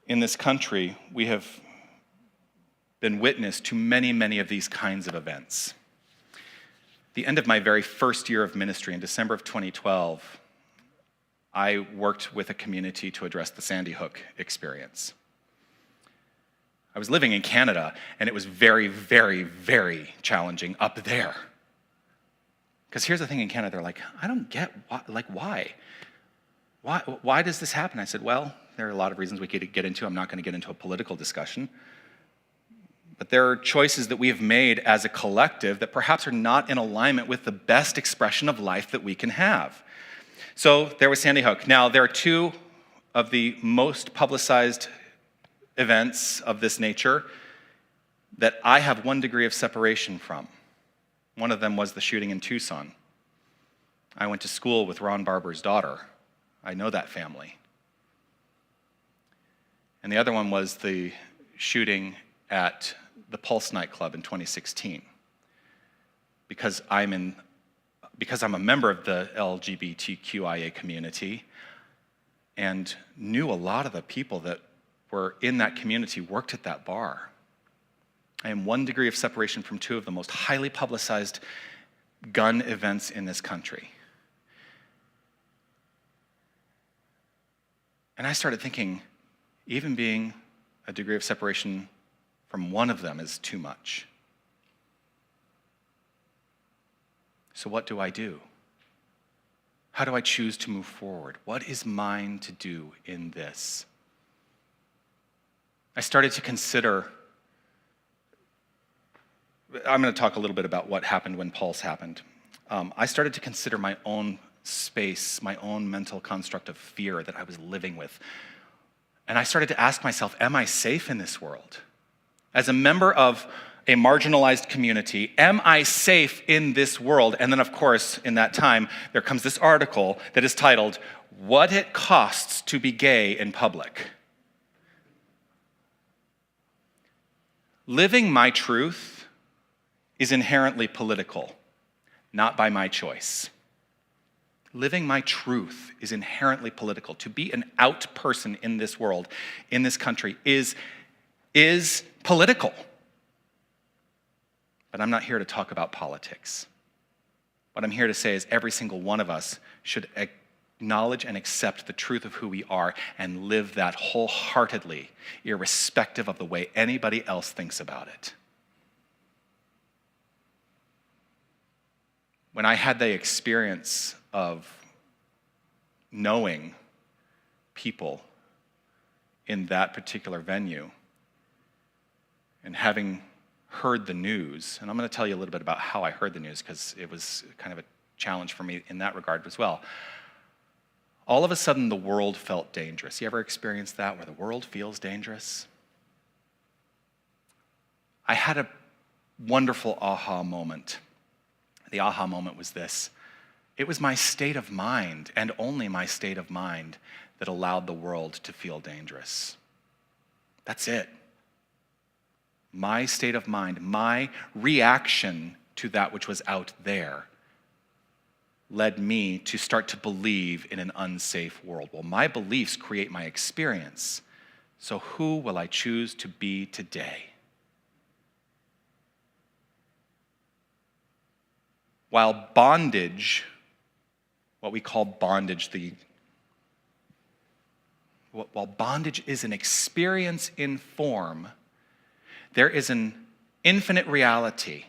In this country, we have been witness to many, many of these kinds of events. The end of my very first year of ministry, in December of 2012, I worked with a community to address the Sandy Hook experience. I was living in Canada, and it was very, very, very challenging up there. Because here's the thing in Canada, they're like, I don't get why? Why does this happen? I said, well, there are a lot of reasons we could get into. I'm not going to get into a political discussion. But there are choices that we have made as a collective that perhaps are not in alignment with the best expression of life that we can have. So there was Sandy Hook. Now, there are two of the most publicized events of this nature that I have one degree of separation from. One of them was the shooting in Tucson. I went to school with Ron Barber's daughter. I know that family. And the other one was the shooting at the Pulse nightclub in 2016. Because I'm a member of the LGBTQIA community and knew a lot of the people that were in that community worked at that bar. I am one degree of separation from two of the most highly publicized gun events in this country. And I started thinking, even being a degree of separation from one of them is too much. So what do I do? How do I choose to move forward? What is mine to do in this? I started to consider, I'm going to talk a little bit about what happened when Pulse happened. I started to consider my own space, my own mental construct of fear that I was living with. And I started to ask myself, am I safe in this world? As a member of a marginalized community, am I safe in this world? And then, of course, in that time, there comes this article that is titled, What It Costs to Be Gay in Public. Living my truth is inherently political, not by my choice. Living my truth is inherently political. To be an out person in this world, in this country, is political. But I'm not here to talk about politics. What I'm here to say is every single one of us should acknowledge and accept the truth of who we are and live that wholeheartedly, irrespective of the way anybody else thinks about it. When I had the experience of knowing people in that particular venue and having heard the news, and I'm going to tell you a little bit about how I heard the news because it was kind of a challenge for me in that regard as well. All of a sudden, the world felt dangerous. You ever experienced that, where the world feels dangerous? I had a wonderful aha moment. The aha moment was this. It was my state of mind, and only my state of mind, that allowed the world to feel dangerous. That's it. My state of mind, my reaction to that which was out there led me to start to believe in an unsafe world. Well, my beliefs create my experience. So who will I choose to be today? While bondage, what we call bondage, while bondage is an experience in form, there is an infinite reality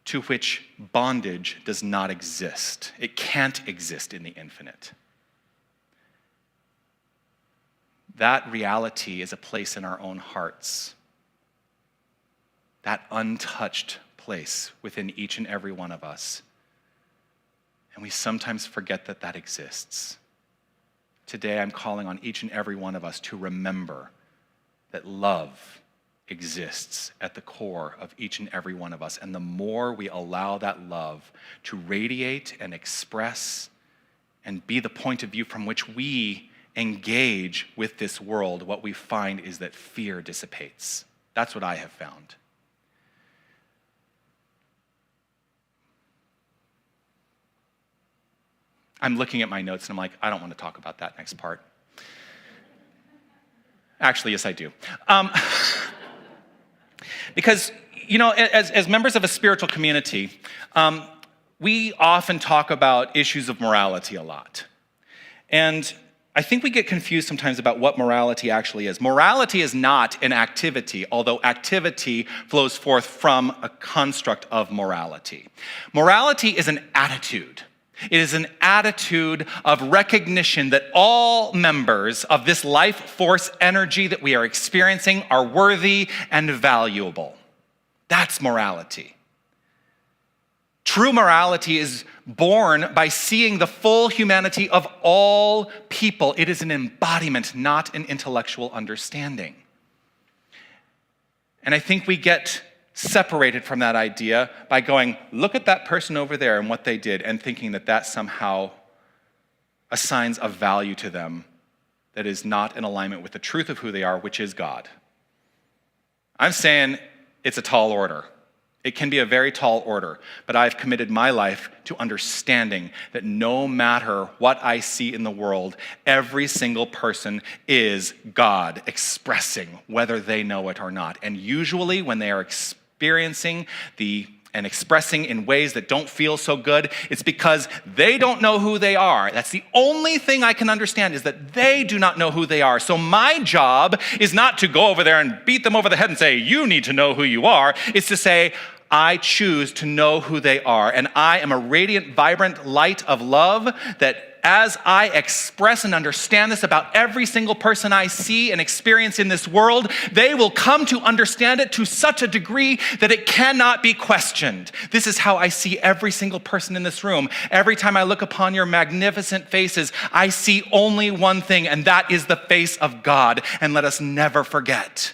to which bondage does not exist. It can't exist in the infinite. That reality is a place in our own hearts. That untouched place within each and every one of us. And we sometimes forget that that exists. Today, I'm calling on each and every one of us to remember that love exists at the core of each and every one of us. And the more we allow that love to radiate and express and be the point of view from which we engage with this world, what we find is that fear dissipates. That's what I have found. I'm looking at my notes and I'm like, I don't want to talk about that next part. Actually, yes, I do. Because, as members of a spiritual community, we often talk about issues of morality a lot. And I think we get confused sometimes about what morality actually is. Morality is not an activity, although activity flows forth from a construct of morality. Morality is an attitude. It is an attitude of recognition that all members of this life force energy that we are experiencing are worthy and valuable. That's morality. True morality is born by seeing the full humanity of all people. It is an embodiment, not an intellectual understanding. And I think we get separated from that idea by going, look at that person over there and what they did, and thinking that that somehow assigns a value to them that is not in alignment with the truth of who they are, which is God. I'm saying it's a tall order. It can be a very tall order, but I've committed my life to understanding that no matter what I see in the world, every single person is God expressing, whether they know it or not. And usually when they are experiencing and expressing in ways that don't feel so good, it's because they don't know who they are. That's the only thing I can understand, is that they do not know who they are. So my job is not to go over there and beat them over the head and say, you need to know who you are. It's to say, I choose to know who they are. And I am a radiant, vibrant light of love that as I express and understand this about every single person I see and experience in this world, they will come to understand it to such a degree that it cannot be questioned. This is how I see every single person in this room. Every time I look upon your magnificent faces, I see only one thing, and that is the face of God. And let us never forget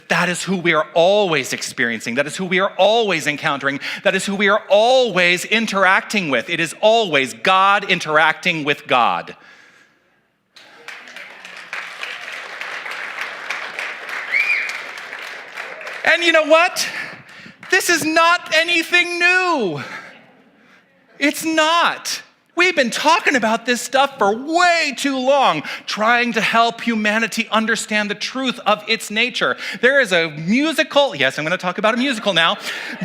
that is who we are always experiencing. That is who we are always encountering. That is who we are always interacting with. It is always God interacting with God. And you know what? This is not anything new. It's not. We've been talking about this stuff for way too long, trying to help humanity understand the truth of its nature. There is a musical, yes, I'm going to talk about a musical now.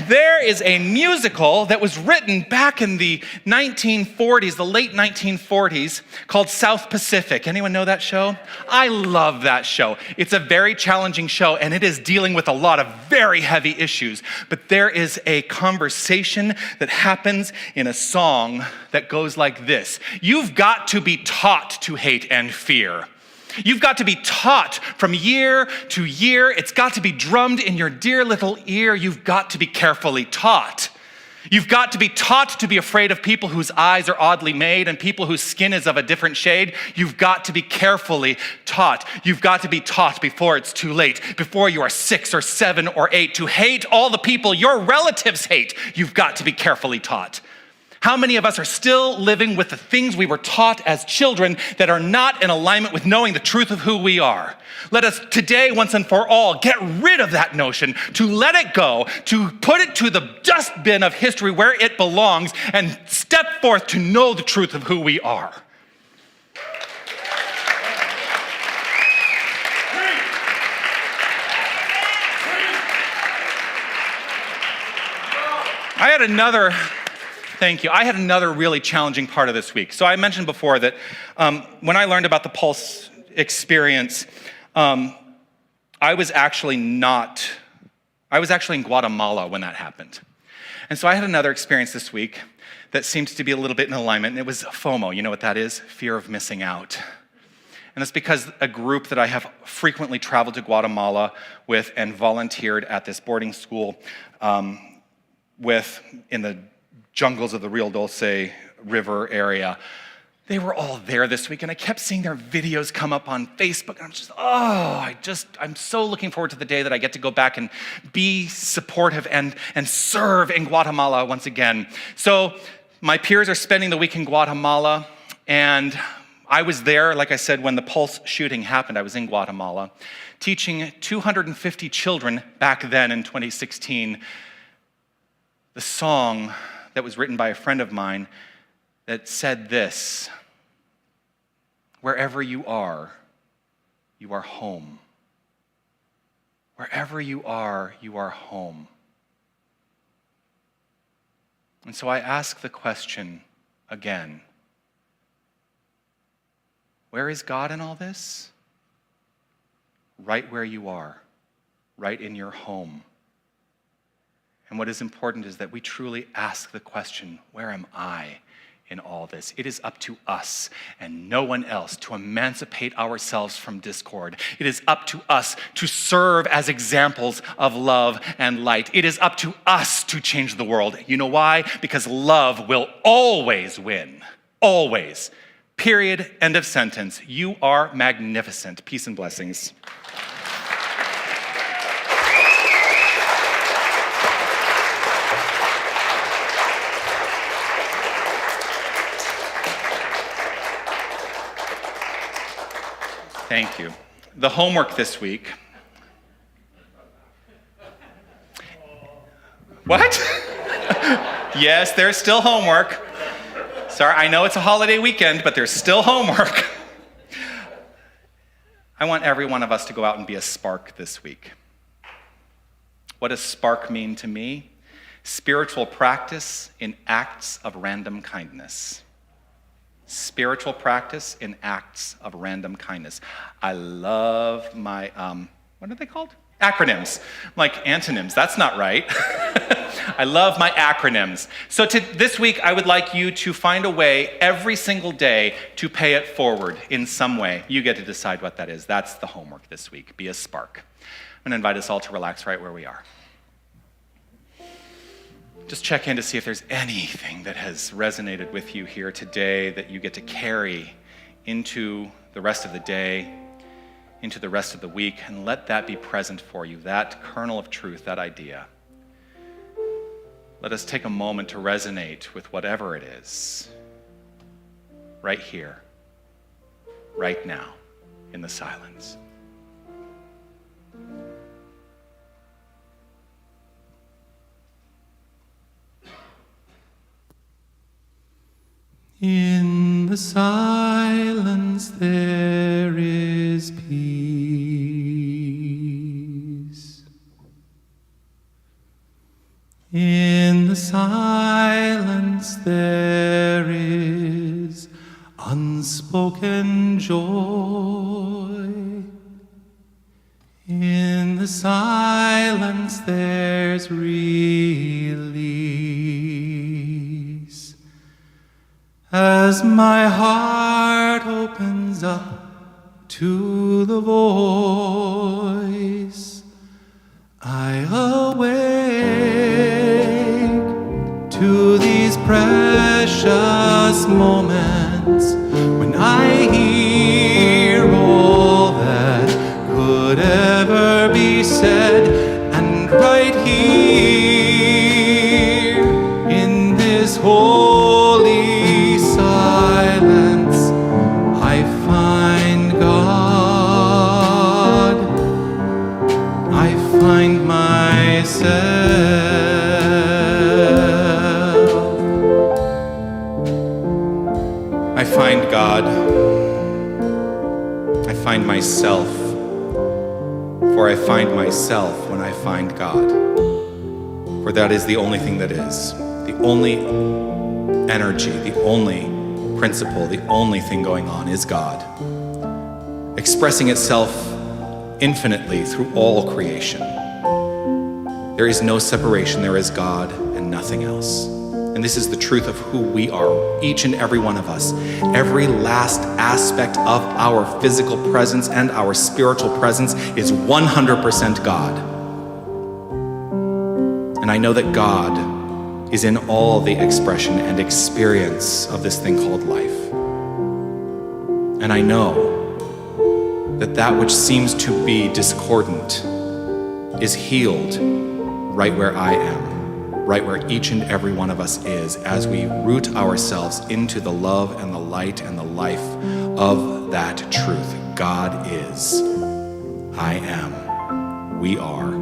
There is a musical that was written back in the 1940s, the late 1940s, called South Pacific. Anyone know that show? I love that show. It's a very challenging show, and it is dealing with a lot of very heavy issues. But there is a conversation that happens in a song that goes like this. You've got to be taught to hate and fear. You've got to be taught from year to year. It's got to be drummed in your dear little ear. You've got to be carefully taught. You've got to be taught to be afraid of people whose eyes are oddly made and people whose skin is of a different shade. You've got to be carefully taught. You've got to be taught before it's too late, before you are 6 or 7 or 8, to hate all the people your relatives hate. You've got to be carefully taught. How many of us are still living with the things we were taught as children that are not in alignment with knowing the truth of who we are? Let us today, once and for all, get rid of that notion, to let it go, to put it to the dustbin of history where it belongs, and step forth to know the truth of who we are. Thank you. I had another really challenging part of this week. So I mentioned before that when I learned about the Pulse experience, I was actually in Guatemala when that happened. And so I had another experience this week that seemed to be a little bit in alignment, and it was FOMO. You know what that is? Fear of missing out. And that's because a group that I have frequently traveled to Guatemala with and volunteered at this boarding school with in the jungles of the Rio Dulce River area. They were all there this week, and I kept seeing their videos come up on Facebook, and I'm so looking forward to the day that I get to go back and be supportive and serve in Guatemala once again. So my peers are spending the week in Guatemala, and I was there, like I said, when the Pulse shooting happened. I was in Guatemala, teaching 250 children back then in 2016 the song that was written by a friend of mine that said this: wherever you are home. Wherever you are home. And so I ask the question again: where is God in all this? Right where you are, right in your home. And what is important is that we truly ask the question, where am I in all this? It is up to us and no one else to emancipate ourselves from discord. It is up to us to serve as examples of love and light. It is up to us to change the world. You know why? Because love will always win. Always. Period. End of sentence. You are magnificent. Peace and blessings. Thank you. The homework this week. What? Yes, there's still homework. Sorry, I know it's a holiday weekend, but there's still homework. I want every one of us to go out and be a spark this week. What does spark mean to me? Spiritual practice in acts of random kindness. Spiritual practice in acts of random kindness. I love my, what are they called? Acronyms. Like antonyms, that's not right. I love my acronyms. So this week, I would like you to find a way every single day to pay it forward in some way. You get to decide what that is. That's the homework this week. Be a spark. I'm going to invite us all to relax right where we are. Just check in to see if there's anything that has resonated with you here today that you get to carry into the rest of the day, into the rest of the week, and let that be present for you, that kernel of truth, that idea. Let us take a moment to resonate with whatever it is, right here, right now, in the silence. In the silence there is peace. In the silence there is unspoken joy. In the silence there's release. As my heart opens up to the voice, I awake to these precious moments when I hear all that could ever be said, and right here in this holy silence I find God, I find myself. I find God, I find myself, for I find myself when I find God. For that is the only thing that is, the only energy, the only principle, the only thing going on is God, expressing itself infinitely through all creation. There is no separation, there is God and nothing else. And this is the truth of who we are, each and every one of us. Every last aspect of our physical presence and our spiritual presence is 100% God. And I know that God is in all the expression and experience of this thing called life. And I know that that which seems to be discordant is healed right where I am, right where each and every one of us is, as we root ourselves into the love and the light and the life of that truth. God is, I am, we are.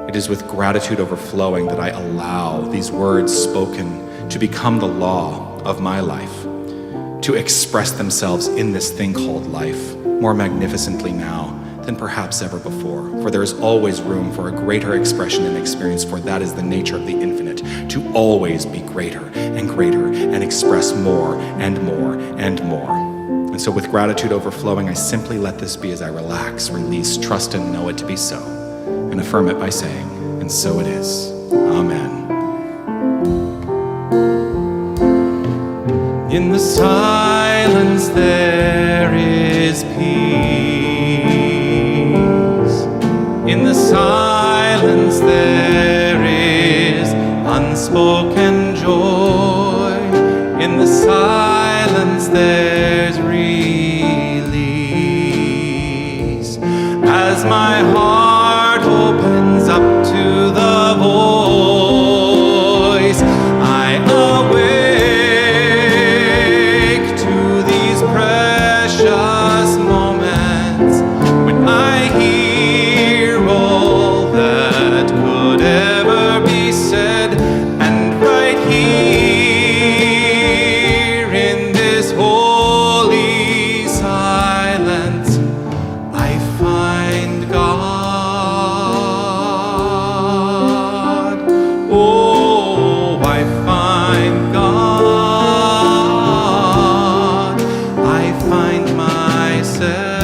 It is with gratitude overflowing that I allow these words spoken to become the law of my life, to express themselves in this thing called life more magnificently now than perhaps ever before. For there is always room for a greater expression and experience, for that is the nature of the infinite, to always be greater and express more and more and more. And so with gratitude overflowing, I simply let this be as I relax, release, trust, and know it to be so, and affirm it by saying, and so it is. Amen. In the silence there is peace. In the silence there is unspoken joy. In the silence there's release. As my heart opens up to the voice, I awake to these precious moments when I hear all that could ever be said, and right here in this holy silence I find God. Oh, I find God. I find myself.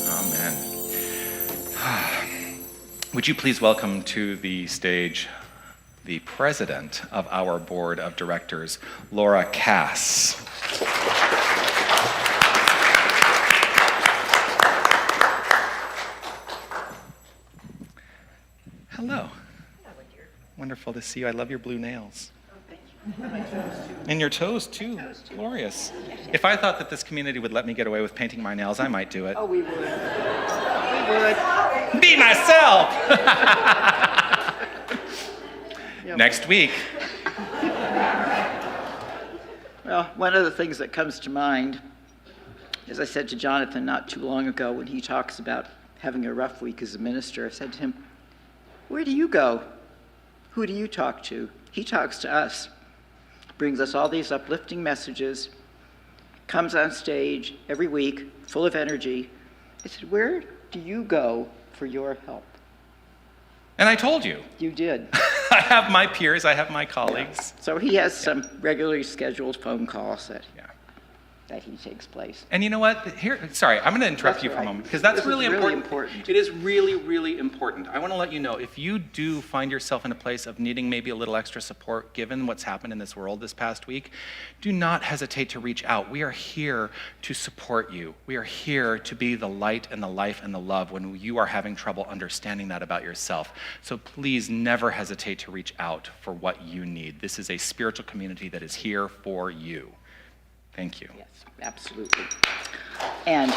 Amen. Would you please welcome to the stage the president of our board of directors, Laura Cass. Hello. Wonderful to see you. I love your blue nails. And your toes too. Glorious. If I thought that this community would let me get away with painting my nails, I might do it. Oh, we would. We would. Be myself! Yep. Next week. Well, one of the things that comes to mind, as I said to Jonathan not too long ago when he talks about having a rough week as a minister, I said to him, where do you go? Who do you talk to? He talks to us, brings us all these uplifting messages, comes on stage every week, full of energy. I said, where do you go for your help? And I told you. You did. I have my peers, I have my colleagues. So he has some regularly scheduled phone calls that Yeah. he takes place. And you know what? Here, sorry, I'm going to interrupt That's you for a right. moment because that's This is really really important. important. It is really, really important. I want to let you know, if you do find yourself in a place of needing maybe a little extra support, given what's happened in this world this past week, do not hesitate to reach out. We are here to support you. We are here to be the light and the life and the love when you are having trouble understanding that about yourself. So please never hesitate to reach out for what you need. This is a spiritual community that is here for you. Thank you. Yes, absolutely. And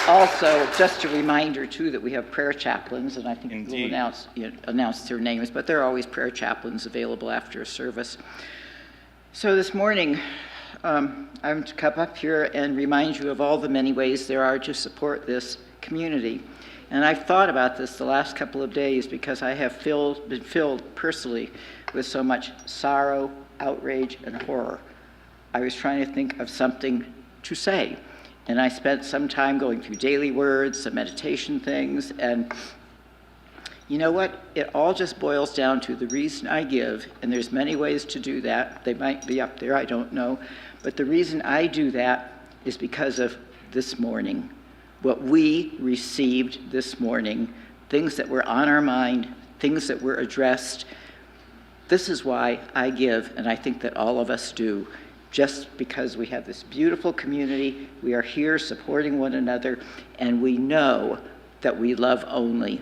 also, just a reminder, too, that we have prayer chaplains, and I think Indeed. we'll announce their names, but there are always prayer chaplains available after a service. So this morning, I'm to come up here and remind you of all the many ways there are to support this community. And I've thought about this the last couple of days because I have been filled personally with so much sorrow, outrage, and horror. I was trying to think of something to say, and I spent some time going through daily words, some meditation things, and you know what? It all just boils down to the reason I give, and there's many ways to do that. They might be up there, I don't know, but the reason I do that is because of this morning, what we received this morning, things that were on our mind, things that were addressed. This is why I give, and I think that all of us do. Just because we have this beautiful community, we are here supporting one another, and we know that we love only.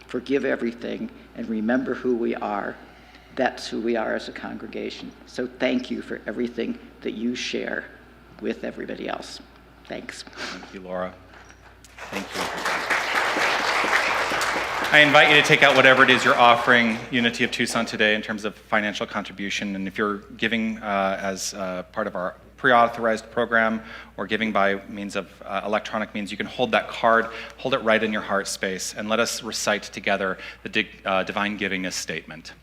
Forgive everything, and remember who we are. That's who we are as a congregation. So thank you for everything that you share with everybody else. Thanks. Thank you, Laura. Thank you. I invite you to take out whatever it is you're offering Unity of Tucson today in terms of financial contribution. And if you're giving as part of our pre-authorized program or giving by means of electronic means, you can hold that card, hold it right in your heart space, and let us recite together the divine givingness statement.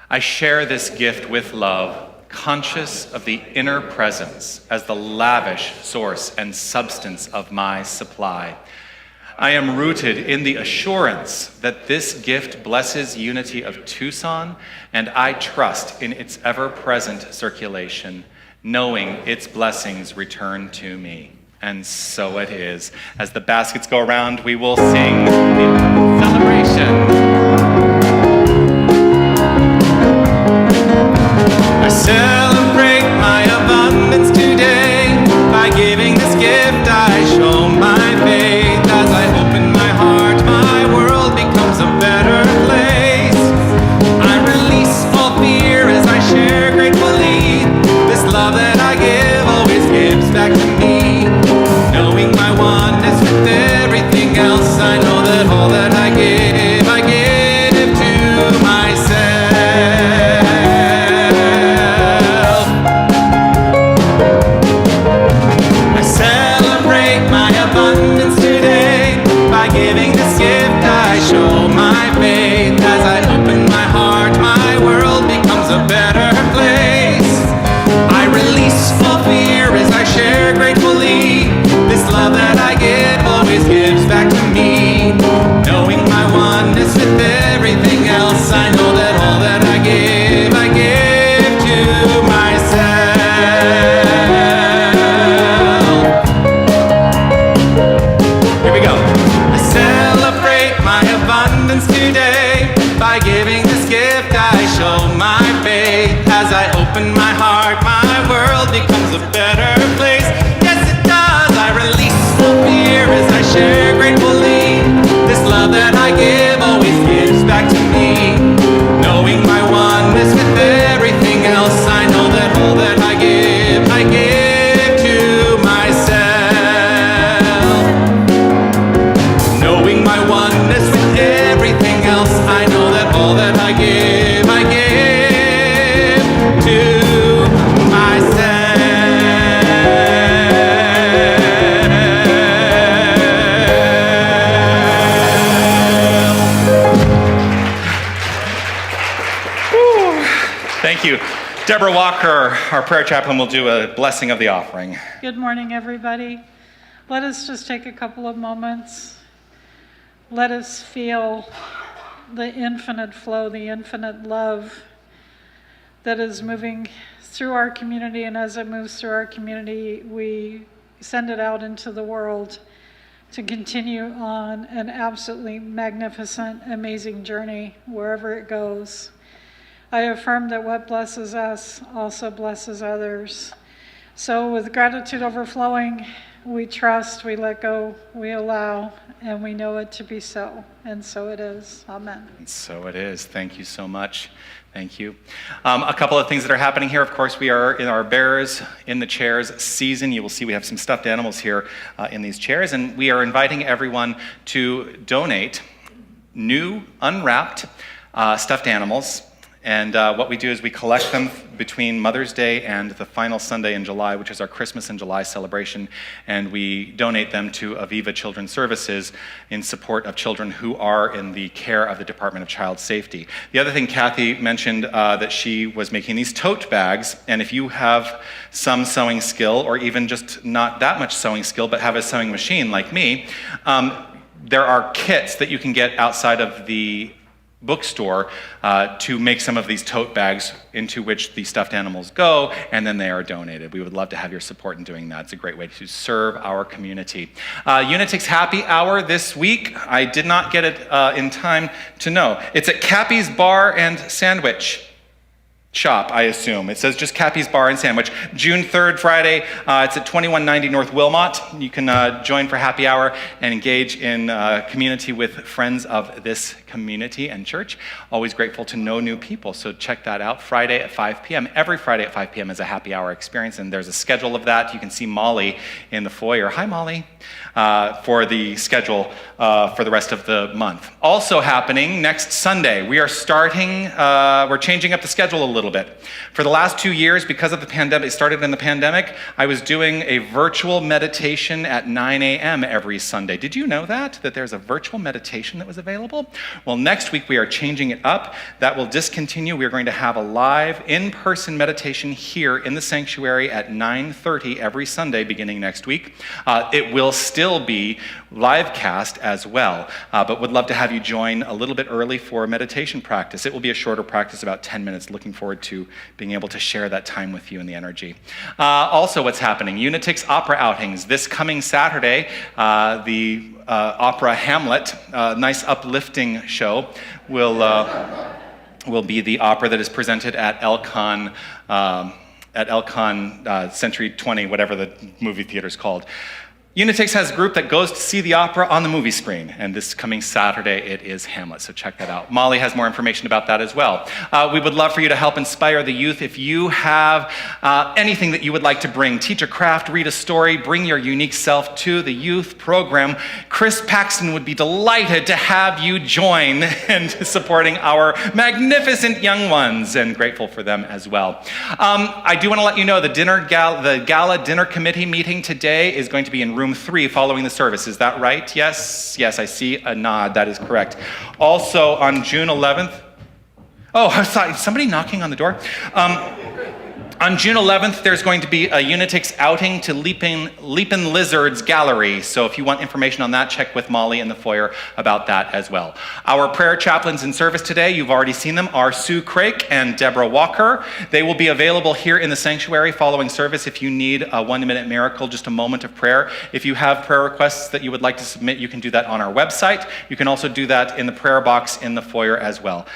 I share this gift with love, conscious of the inner presence as the lavish source and substance of my supply. I am rooted in the assurance that this gift blesses Unity of Tucson, and I trust in its ever-present circulation, knowing its blessings return to me. And so it is. As the baskets go around, we will sing the celebration. I celebrate my abundance today. By giving this gift, I show my faith. As I open my heart, my world becomes a better place. I release all fear as I share gratefully. This love that I give always gives back to me. Knowing my oneness with everything else, I know that all that I give to myself. I celebrate my abundance today. By giving this gift, I show my faith. As I open my heart, my world becomes a better place. I release all fear as I share gratefully. This love that I give always gives back to me. Knowing my oneness with everything else, I know that all that I give to myself. Here we go. I celebrate my abundance today. By giving this gift, I show my faith. As I open my heart, my world becomes a better place. Yes, it does. I release all fear as I share gratefully. This love that I give always gives back to me. Knowing my oneness with everything else, I know that all that I give to myself. Knowing my oneness with everything else, I know that all that I give to myself. Thank you. Deborah Walker, our prayer chaplain, will do a blessing of the offering. Good morning, everybody. Let us just take a couple of moments. Let us feel the infinite flow, the infinite love that is moving through our community. And as it moves through our community, we send it out into the world to continue on an absolutely magnificent, amazing journey wherever it goes. I affirm that what blesses us also blesses others. So with gratitude overflowing, we trust, we let go, we allow, and we know it to be so. And so it is. Amen. And so it is. Thank you so much. Thank you. A couple of things that are happening here. Of course, we are in our Bears in the Chairs season. You will see we have some stuffed animals here in these chairs, and we are inviting everyone to donate new, unwrapped stuffed animals. And what we do is we collect them between Mother's Day and the final Sunday in July, which is our Christmas in July celebration, and we donate them to Aviva Children's Services in support of children who are in the care of the Department of Child Safety. The other thing, Kathy mentioned that she was making these tote bags, and if you have some sewing skill, or even just not that much sewing skill, but have a sewing machine like me, there are kits that you can get outside of the bookstore to make some of these tote bags into which the stuffed animals go, and then they are donated. We would love to have your support in doing that. It's a great way to serve our community. Unitix Happy Hour this week. I did not get it in time to know. It's at Cappy's Bar and Sandwich. shop, I assume. It says just Cappy's Bar and Sandwich. June 3rd, Friday, it's at 2190 North Wilmot. You can join for happy hour and engage in community with friends of this community and church. Always grateful to know new people, so check that out. Friday at 5 p.m. Every Friday at 5 p.m. is a happy hour experience, and there's a schedule of that. You can see Molly in the foyer. Hi, Molly. For the schedule for the rest of the month. Also happening next Sunday, we are we're changing up the schedule a little bit. For the last 2 years, because of the pandemic, it started in the pandemic, I was doing a virtual meditation at 9 a.m. every Sunday. Did you know that there's a virtual meditation that was available? Well, next week we are changing it up. That will discontinue. We are going to have a live, in-person meditation here in the sanctuary at 9:30 every Sunday beginning next week. It will still be live cast as well, but would love to have you join a little bit early for meditation practice. It will be a shorter practice, about 10 minutes. Looking forward to being able to share that time with you and the energy. Also, what's happening? Unitix opera outings. This coming Saturday, the opera Hamlet, nice uplifting show, will be the opera that is presented at Elcon Century 20, whatever the movie theater is called. Unitix has a group that goes to see the opera on the movie screen, and this coming Saturday it is Hamlet, so check that out. Molly has more information about that as well. We would love for you to help inspire the youth. If you have anything that you would like to bring, teach a craft, read a story, bring your unique self to the youth program, Chris Paxton would be delighted to have you join in supporting our magnificent young ones, and grateful for them as well. I do want to let you know the gala dinner committee meeting today is going to be in room 3 following the service. Is that right? Yes, I see a nod. That is correct. Also on June 11th, I saw somebody knocking on the door. On June 11th, there's going to be a Unitix outing to Leapin' Lizards Gallery. So if you want information on that, check with Molly in the foyer about that as well. Our prayer chaplains in service today, you've already seen them, are Sue Crake and Deborah Walker. They will be available here in the sanctuary following service if you need a 1-minute miracle, just a moment of prayer. If you have prayer requests that you would like to submit, you can do that on our website. You can also do that in the prayer box in the foyer as well.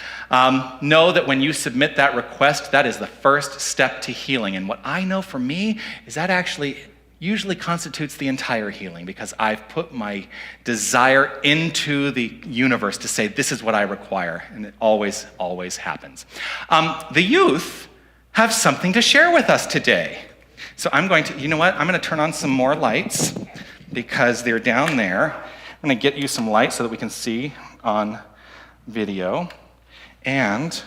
Know that when you submit that request, that is the first step to healing. And what I know for me is that actually usually constitutes the entire healing, because I've put my desire into the universe to say, this is what I require. And it always, always happens. The youth have something to share with us today. So I'm going to turn on some more lights because they're down there. I'm going to get you some light so that we can see on video. And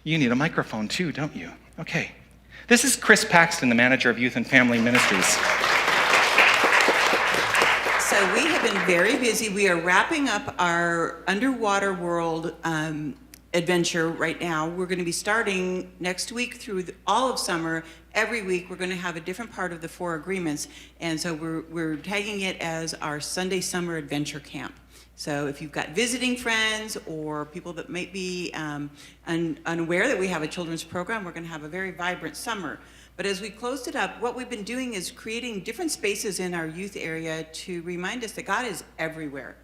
you need a microphone too, don't you? Okay. This is Chris Paxton, the manager of Youth and Family Ministries. So we have been very busy. We are wrapping up our underwater world adventure right now. We're going to be starting next week through all of summer. Every week we're going to have a different part of the 4 agreements. And so we're tagging it as our Sunday Summer Adventure Camp. So if you've got visiting friends or people that might be unaware that we have a children's program, we're going to have a very vibrant summer. But as we closed it up, what we've been doing is creating different spaces in our youth area to remind us that God is everywhere.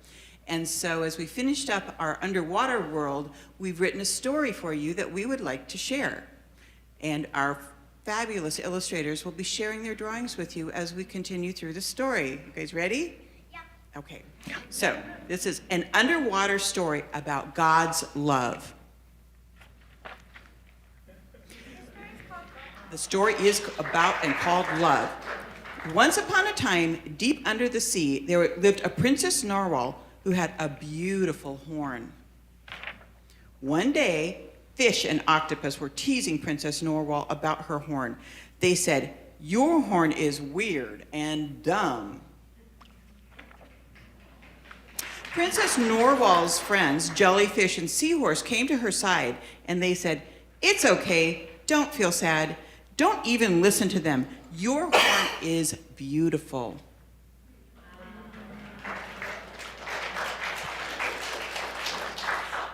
And so as we finished up our underwater world, we've written a story for you that we would like to share. And our fabulous illustrators will be sharing their drawings with you as we continue through the story. You guys ready? Okay, so this is an underwater story about God's love. The story is about and called Love. Once upon a time, deep under the sea, there lived a Princess Narwhal who had a beautiful horn. One day, fish and octopus were teasing Princess Narwhal about her horn. They said, "Your horn is weird and dumb." Princess Narwhal's friends, Jellyfish and Seahorse, came to her side and they said, "It's okay, don't feel sad, don't even listen to them. Your horn is beautiful."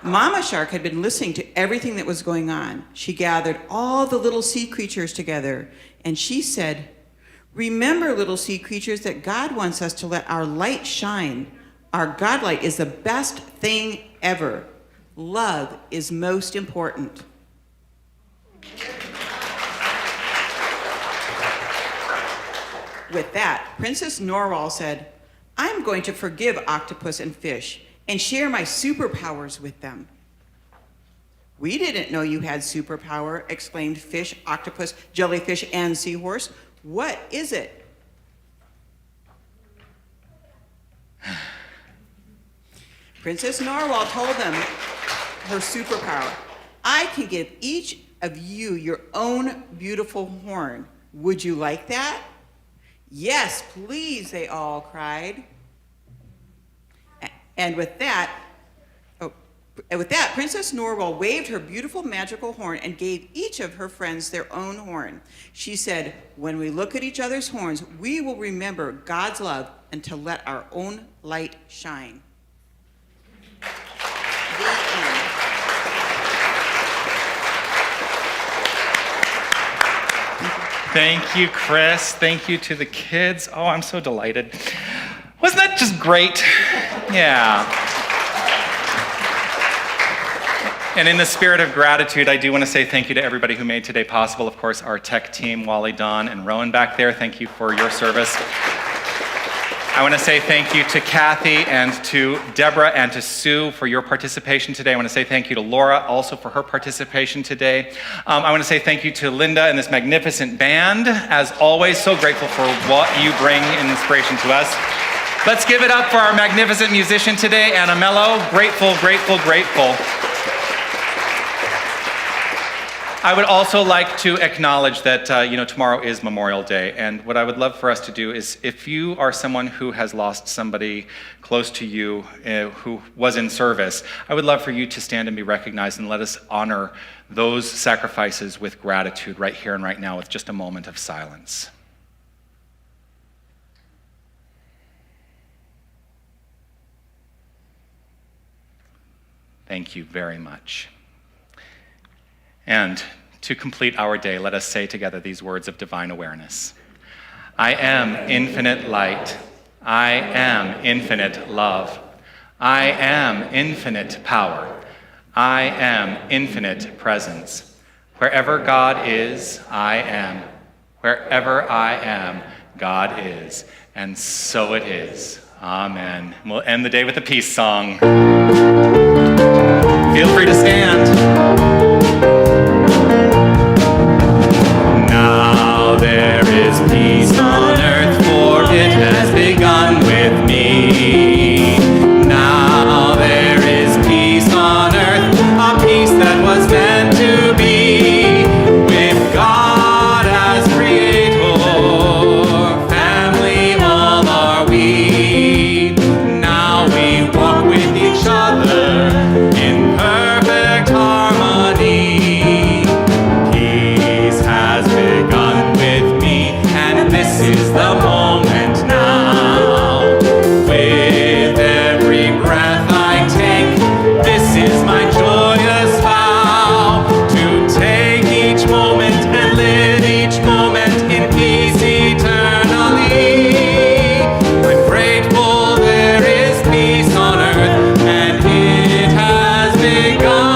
Mama Shark had been listening to everything that was going on. She gathered all the little sea creatures together and she said, "Remember, little sea creatures, that God wants us to let our light shine. Our God light is the best thing ever. Love is most important." With that, Princess Norwal said, I'm going to forgive octopus and fish and share my superpowers with them. We didn't know you had superpower, exclaimed fish, octopus, jellyfish, and seahorse. What is it? Princess Narwhal told them her superpower. I can give each of you your own beautiful horn. Would you like that? Yes, please, they all cried. And with that, Princess Norwal waved her beautiful magical horn and gave each of her friends their own horn. She said, when we look at each other's horns, we will remember God's love and to let our own light shine. The end. Thank you, Chris. Thank you to the kids. Oh, I'm so delighted. Wasn't that just great? Yeah. And in the spirit of gratitude, I do want to say thank you to everybody who made today possible. Of course, our tech team, Wally, Don, and Rowan back there. Thank you for your service. I want to say thank you to Kathy and to Deborah and to Sue for your participation today. I want to say thank you to Laura also for her participation today. I want to say thank you to Linda and this magnificent band. As always, so grateful for what you bring in inspiration to us. Let's give it up for our magnificent musician today, Anna Mello. Grateful, grateful, grateful. I would also like to acknowledge that tomorrow is Memorial Day, and what I would love for us to do is, if you are someone who has lost somebody close to you who was in service, I would love for you to stand and be recognized, and let us honor those sacrifices with gratitude right here and right now with just a moment of silence. Thank you very much. And to complete our day, let us say together these words of divine awareness. I am infinite light. I am infinite love. I am infinite power. I am infinite presence. Wherever God is, I am. Wherever I am, God is. And so it is. Amen. We'll end the day with a peace song. Feel free to stand. Now there is peace on earth, for it has begun with me. Now there is peace on earth, a peace that was meant to be. With God as creator, family all are we. Now we walk with each other in perfect harmony. Peace has begun with me, and this is the moment now. With every breath I take, this is my joyous vow, to take each moment and live each moment in peace eternally. I'm grateful there is peace on earth, and it has begun.